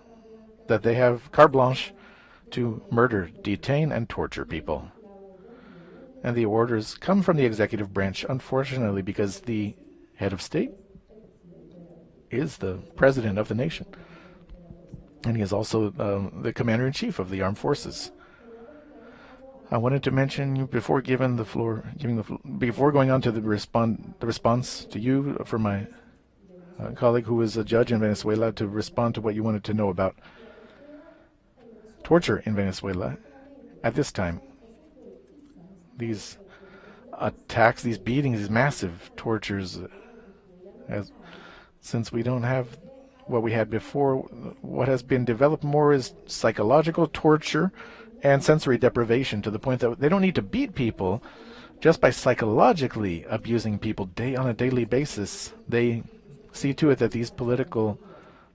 that they have carte blanche to murder, detain, and torture people. And the orders come from the executive branch, unfortunately, because the head of state is the president of the nation. And he is also the commander-in-chief of the armed forces. I wanted to mention before giving the floor, before going on to the response to you for my colleague who is a judge in Venezuela, to respond to what you wanted to know about torture in Venezuela. At this time, these attacks, these beatings, these massive tortures, since we don't have what we had before, what has been developed more is psychological torture and sensory deprivation, to the point that they don't need to beat people. Just by psychologically abusing people on a daily basis, they see to it that these political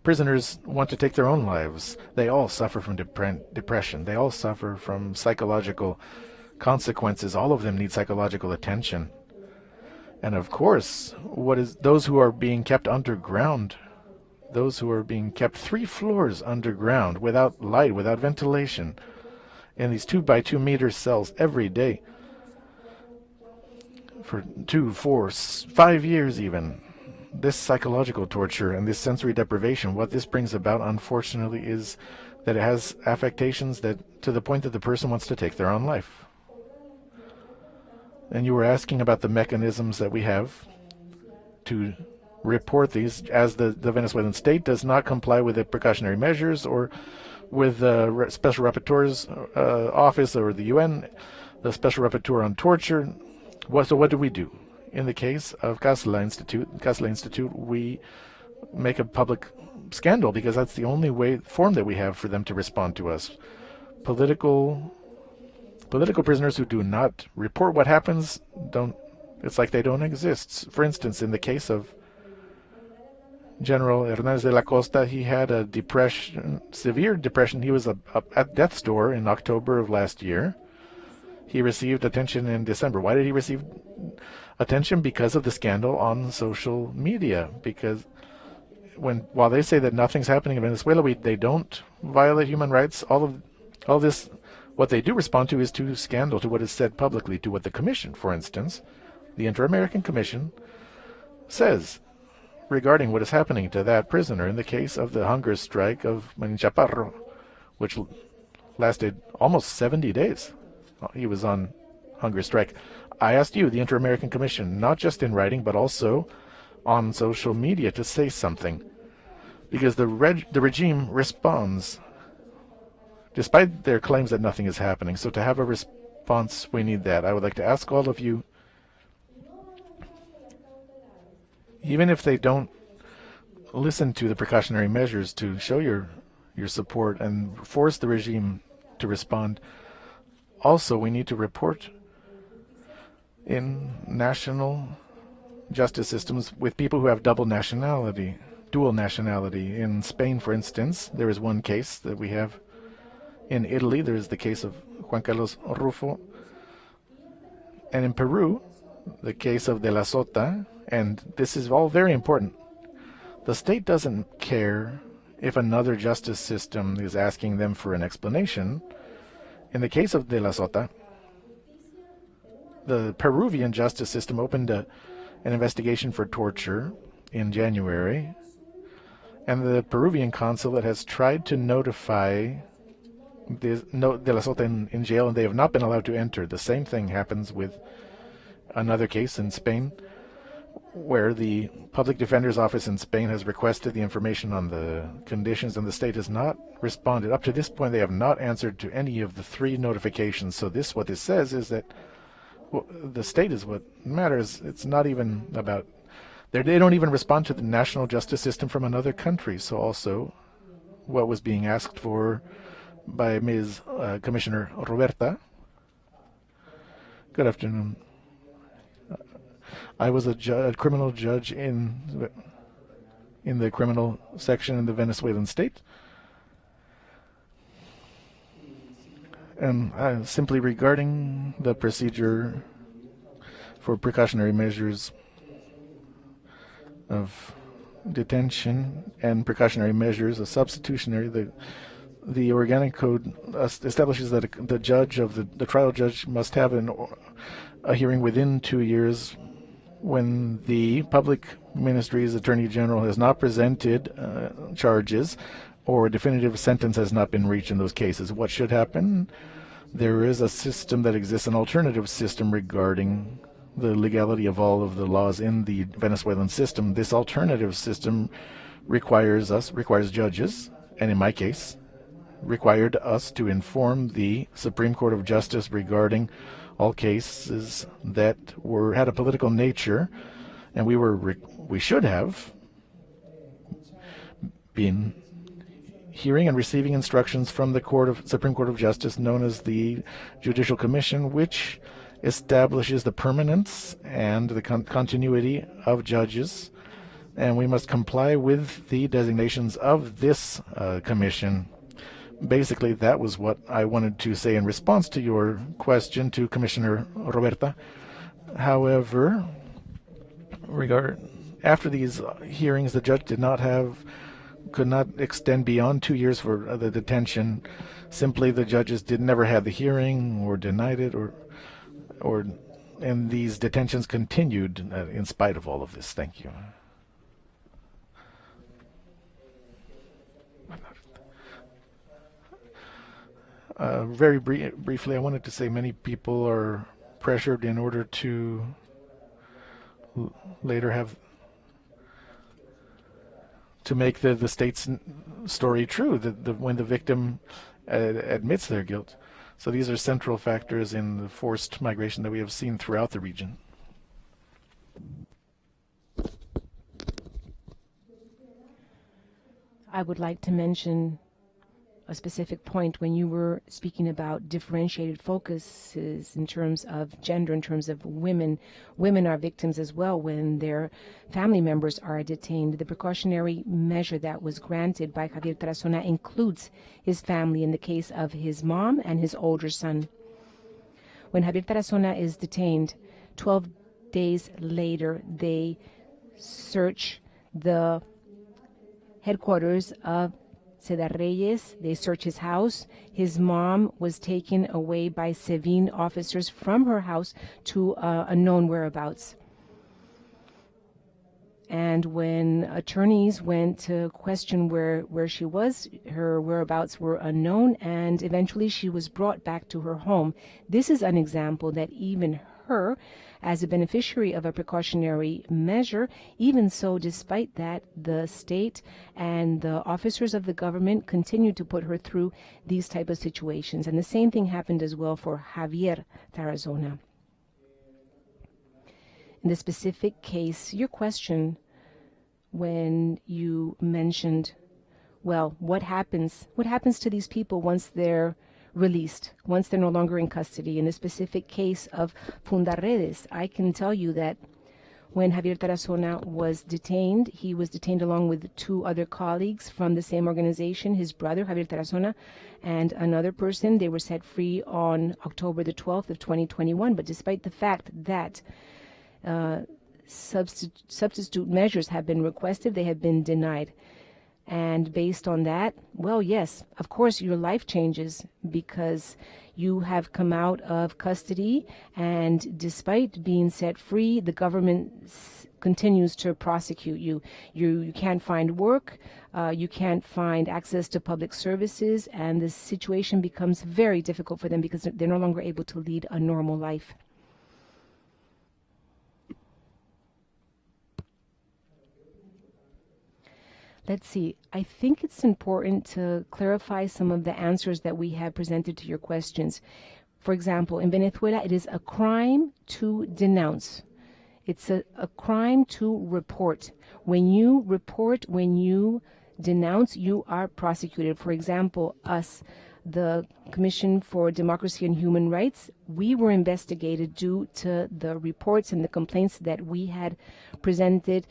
prisoners want to take their own lives. They all suffer from depression. They all suffer from psychological consequences. All of them need psychological attention. And of course, those who are being kept underground, those who are being kept 3 floors underground without light, without ventilation, in these 2-by-2 meter cells every day for 2, 4, 5 years even. This psychological torture and this sensory deprivation, what this brings about, unfortunately, is that it has affectations that to the point that the person wants to take their own life. And you were asking about the mechanisms that we have to report these, as the Venezuelan state does not comply with the precautionary measures or with the Special Rapporteur's office or the UN. the Special Rapporteur on Torture. So what do we do? In the case of Castle Institute, we make a public scandal because that's the only form that we have for them to respond to us. Political prisoners who do not report what happens it's like they don't exist. For instance, in the case of General Hernandez de la Costa, he had a severe depression. He was at death's door in October of last year. He received attention in December. Why did he receive attention? Because of the scandal on social media. Because while they say that nothing's happening in Venezuela, they don't violate human rights. All this, what they do respond to is to scandal, to what is said publicly, to what the Commission, for instance, the Inter-American Commission, says regarding what is happening to that prisoner in the case of the hunger strike of Manin Chaparro, which lasted almost 70 days. He was on hunger strike. I asked you, the Inter-American Commission, not just in writing, but also on social media, to say something. Because the regime responds, despite their claims that nothing is happening. So to have a response, we need that. I would like to ask all of you, even if they don't listen to the precautionary measures, to show your support and force the regime to respond. Also, we need to report in national justice systems with people who have dual nationality. In Spain, for instance, there is one case that we have. In Italy, there is the case of Juan Carlos Rufo. And in Peru, the case of De La Sota. And this is all very important. The state doesn't care if another justice system is asking them for an explanation. In the case of De La Sota, the Peruvian justice system opened an investigation for torture in January, and the Peruvian consulate has tried to notify De La Sota in jail, and they have not been allowed to enter. The same thing happens with another case in Spain, where the public defender's office in Spain has requested the information on the conditions, and the state has not responded. Up to this point, they have not answered to any of the 3 notifications. So what this says is that the state is what matters. It's not even about, they don't even respond to the national justice system from another country. So also, what was being asked for by Ms. Commissioner Roberta. Good afternoon. I was a criminal judge in the criminal section in the Venezuelan state. And simply regarding the procedure for precautionary measures of detention and precautionary measures, a substitutionary, the organic code establishes that the judge of the trial judge must have a hearing within 2 years when the public ministry's attorney general has not presented charges or a definitive sentence has not been reached in those cases. What should happen? There is a system that exists, an alternative system regarding the legality of all of the laws in the Venezuelan system. This alternative system requires judges, and in my case, required us to inform the Supreme Court of Justice regarding all cases that had a political nature, and we should have been hearing and receiving instructions from the Supreme Court of Justice, known as the Judicial Commission, which establishes the permanence and the continuity of judges, and we must comply with the designations of this commission. Basically, that was what I wanted to say in response to your question to Commissioner Roberta. However, after these hearings, the judge could not extend beyond 2 years for the detention. Simply, the judges never had the hearing or denied it, and these detentions continued in spite of all of this. Thank you. Very briefly, I wanted to say many people are pressured in order to later have to make the state's story true, when the victim admits their guilt. So these are central factors in the forced migration that we have seen throughout the region. I would like to mention a specific point when you were speaking about differentiated focuses in terms of gender, in terms of women. Women are victims as well when their family members are detained. The precautionary measure that was granted by Javier Tarazona includes his family in the case of his mom and his older son. When Javier Tarazona is detained, 12 days later, they search the headquarters of Cedar Reyes. They search his house. His mom was taken away by SEVIN officers from her house to unknown whereabouts. And when attorneys went to question where she was, her whereabouts were unknown, and eventually she was brought back to her home. This is an example that even her, as a beneficiary of a precautionary measure, even so, despite that, the state and the officers of the government continued to put her through these type of situations. And the same thing happened as well for Javier Tarazona. In the specific case, your question when you mentioned, well, what happens to these people once they're released, once they're no longer in custody? In the specific case of Fundaredes, I can tell you that when Javier Tarazona was detained, he was detained along with two other colleagues from the same organization, his brother, Javier Tarazona, and another person. They were set free on October the 12th of 2021, but despite the fact that substitute measures have been requested, they have been denied. And based on that, well, yes, of course, your life changes because you have come out of custody, and despite being set free, the government continues to prosecute you. You can't find work, you can't find access to public services, and the situation becomes very difficult for them because they're no longer able to lead a normal life. Let's see. I think it's important to clarify some of the answers that we have presented to your questions. For example, in Venezuela, it is a crime to denounce. It's a crime to report. When you report, when you denounce, you are prosecuted. For example, us, the Commission for Democracy and Human Rights, we were investigated due to the reports and the complaints that we had presented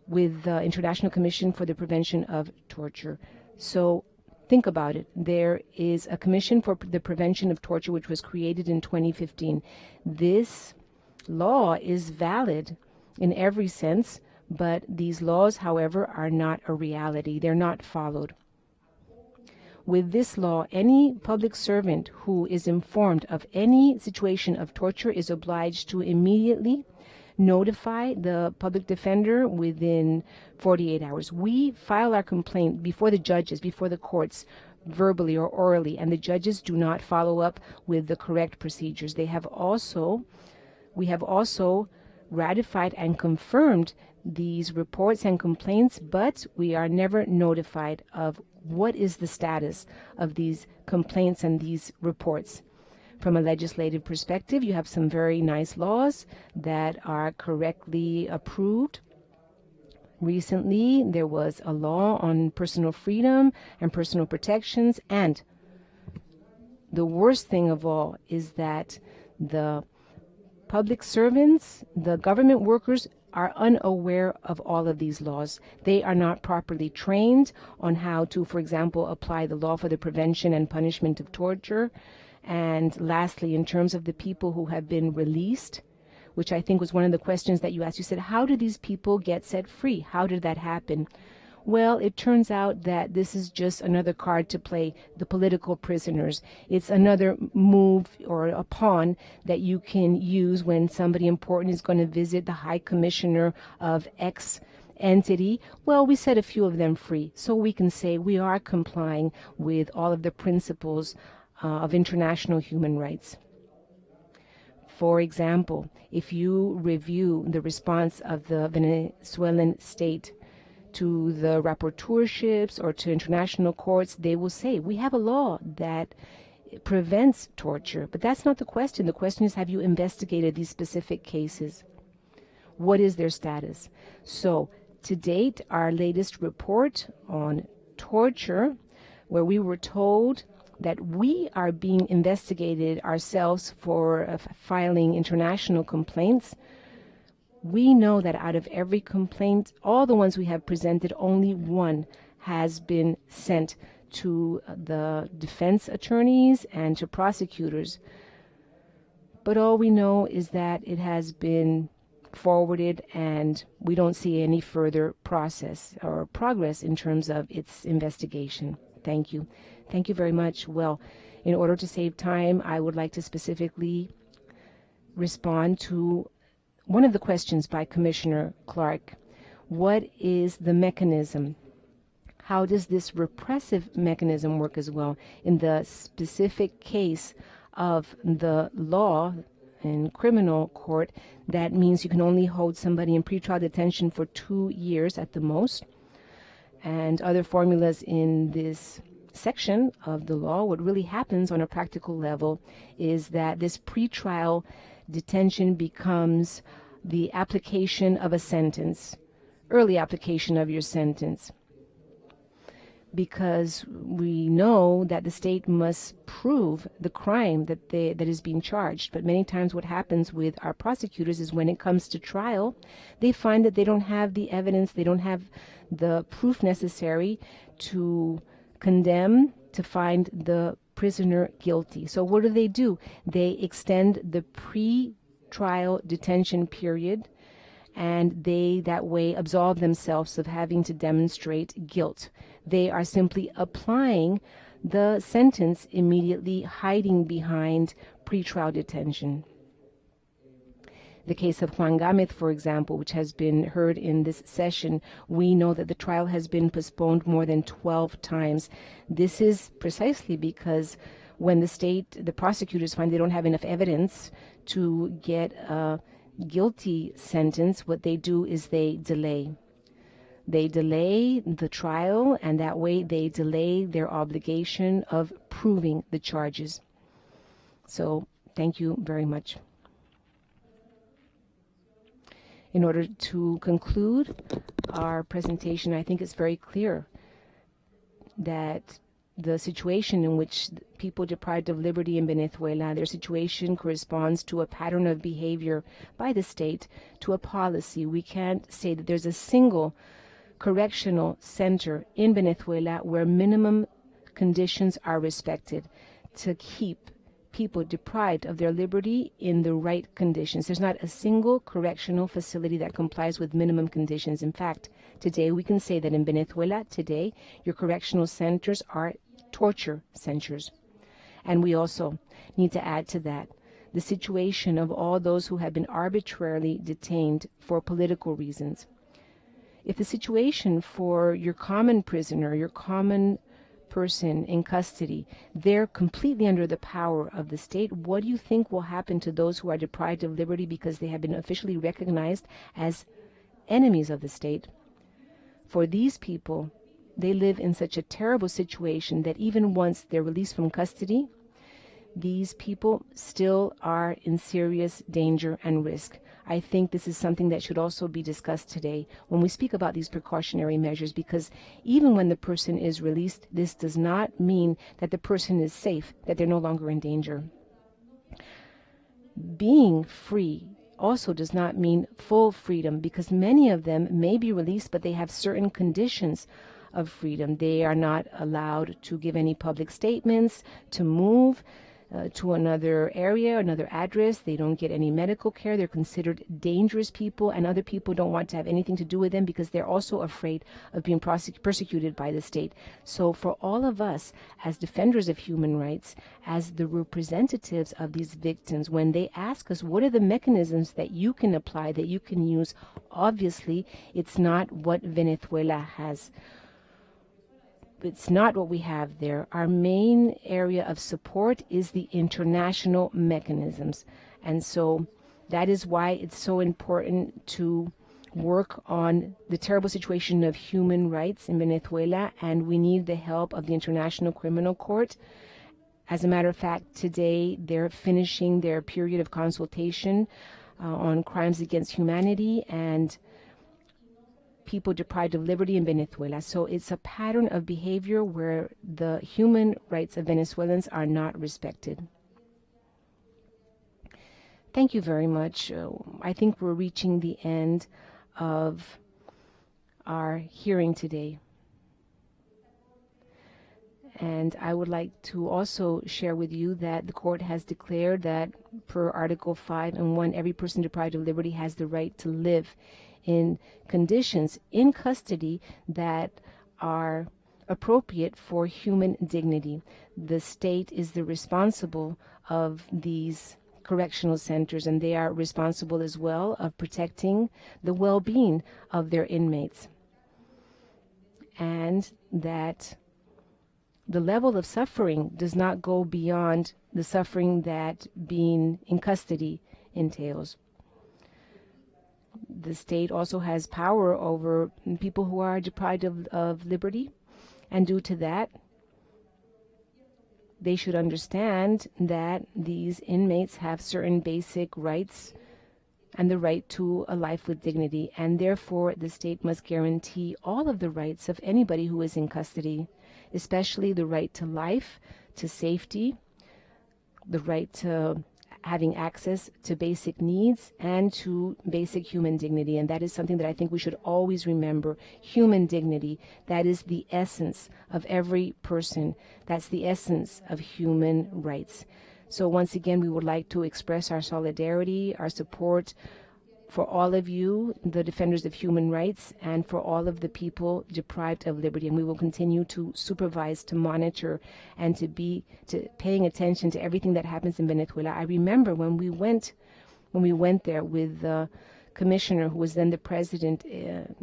with the International Commission for the Prevention of Torture. So think about it. There is a Commission for the Prevention of Torture which was created in 2015. This law is valid in every sense, but these laws, however, are not a reality. They're not followed. With this law, any public servant who is informed of any situation of torture is obliged to immediately notify the public defender within 48 hours. We file our complaint before the judges, before the courts, verbally or orally, and the judges do not follow up with the correct procedures. We have also ratified and confirmed these reports and complaints, but we are never notified of what is the status of these complaints and these reports. From a legislative perspective, you have some very nice laws that are correctly approved. Recently, there was a law on personal freedom and personal protections, and the worst thing of all is that the public servants, the government workers, are unaware of all of these laws. They are not properly trained on how to, for example, apply the law for the prevention and punishment of torture. And lastly, in terms of the people who have been released, which I think was one of the questions that you asked, you said, how do these people get set free? How did that happen? Well, it turns out that this is just another card to play, the political prisoners. It's another move or a pawn that you can use when somebody important is going to visit the High Commissioner of X entity. Well, we set a few of them free, so we can say we are complying with all of the principles of international human rights. For example, if you review the response of the Venezuelan state to the rapporteurships or to international courts, they will say, we have a law that prevents torture. But that's not the question. The question is, have you investigated these specific cases? What is their status? So, to date, our latest report on torture, where we were told that we are being investigated ourselves for filing international complaints, we know that out of every complaint, all the ones we have presented, only one has been sent to the defense attorneys and to prosecutors. But all we know is that it has been forwarded, and we don't see any further process or progress in terms of its investigation. Thank you. Thank you very much. Well, in order to save time, I would like to specifically respond to one of the questions by Commissioner Clark. What is the mechanism? How does this repressive mechanism work as well? In the specific case of the law in criminal court, that means you can only hold somebody in pretrial detention for 2 years at the most. And other formulas in this section of the law, what really happens on a practical level is that this pretrial detention becomes the application of a sentence, early application of your sentence, because we know that the state must prove the crime that is being charged. But many times what happens with our prosecutors is when it comes to trial, they find that they don't have the evidence, they don't have the proof necessary to condemn, to find the prisoner guilty. So what do? They extend the pre-trial detention period, and they that way absolve themselves of having to demonstrate guilt. They are simply applying the sentence immediately, hiding behind pretrial detention. The case of Juan Gamez, for example, which has been heard in this session, we know that the trial has been postponed more than 12 times. This is precisely because when the prosecutors find they don't have enough evidence to get a guilty sentence, what they do is they delay. They delay the trial, and that way they delay their obligation of proving the charges. So, thank you very much. In order to conclude our presentation, I think it's very clear that the situation in which people deprived of liberty in Venezuela, their situation corresponds to a pattern of behavior by the state, to a policy. We can't say that there's a single correctional center in Venezuela where minimum conditions are respected to keep people deprived of their liberty in the right conditions. There's not a single correctional facility that complies with minimum conditions. In fact, today we can say that in Venezuela today, your correctional centers are torture centers. And we also need to add to that the situation of all those who have been arbitrarily detained for political reasons. If the situation for your common prisoner, your common person in custody, they're completely under the power of the state, what do you think will happen to those who are deprived of liberty because they have been officially recognized as enemies of the state? For these people, they live in such a terrible situation that even once they're released from custody, these people still are in serious danger and risk. I think this is something that should also be discussed today when we speak about these precautionary measures, because even when the person is released, this does not mean that the person is safe, that they're no longer in danger. Being free also does not mean full freedom, because many of them may be released, but they have certain conditions of freedom. They are not allowed to give any public statements, to move to another area, another address. They don't get any medical care. They're considered dangerous people, and other people don't want to have anything to do with them because they're also afraid of being persecuted by the state. So for all of us as defenders of human rights, as the representatives of these victims, when they ask us what are the mechanisms that you can apply, that you can use, obviously it's not what Venezuela has. It's not what we have there. Our main area of support is the international mechanisms. And so that is why it's so important to work on the terrible situation of human rights in Venezuela, and we need the help of the International Criminal Court As a matter of fact, today they're finishing their period of consultation on crimes against humanity and people deprived of liberty in Venezuela. So it's a pattern of behavior where the human rights of Venezuelans are not respected. Thank you very much. I think we're reaching the end of our hearing today. And I would like to also share with you that the court has declared that per Article 5 and 1, every person deprived of liberty has the right to live in conditions in custody that are appropriate for human dignity. The state is the responsible of these correctional centers, and they are responsible as well of protecting the well-being of their inmates. And that the level of suffering does not go beyond the suffering that being in custody entails. The state also has power over people who are deprived of liberty, and due to that, they should understand that these inmates have certain basic rights and the right to a life with dignity, and therefore the state must guarantee all of the rights of anybody who is in custody, especially the right to life, to safety, the right to having access to basic needs and to basic human dignity. And that is something that I think we should always remember. Human dignity, that is the essence of every person. That's the essence of human rights. So once again, we would like to express our solidarity, our support for all of you, the defenders of human rights, and for all of the people deprived of liberty. And we will continue to supervise, to monitor, and to paying attention to everything that happens in Venezuela. I remember when we went there with the commissioner, who was then the president,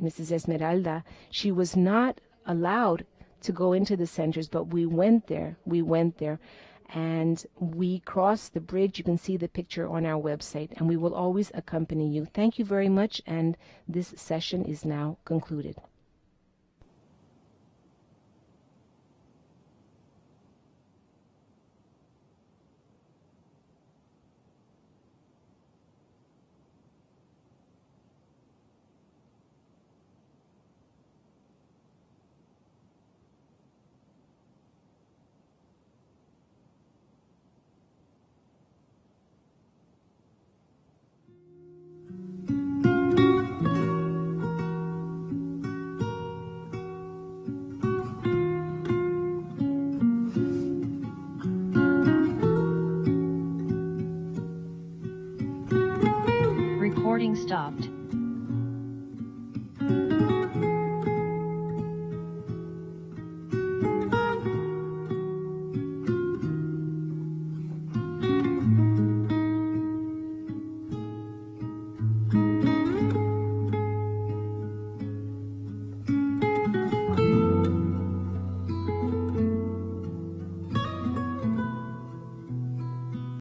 Mrs. Esmeralda. She was not allowed to go into the centers, but we went there. And we crossed the bridge. You can see the picture on our website, and we will always accompany you. Thank you very much, and this session is now concluded. Recording stopped.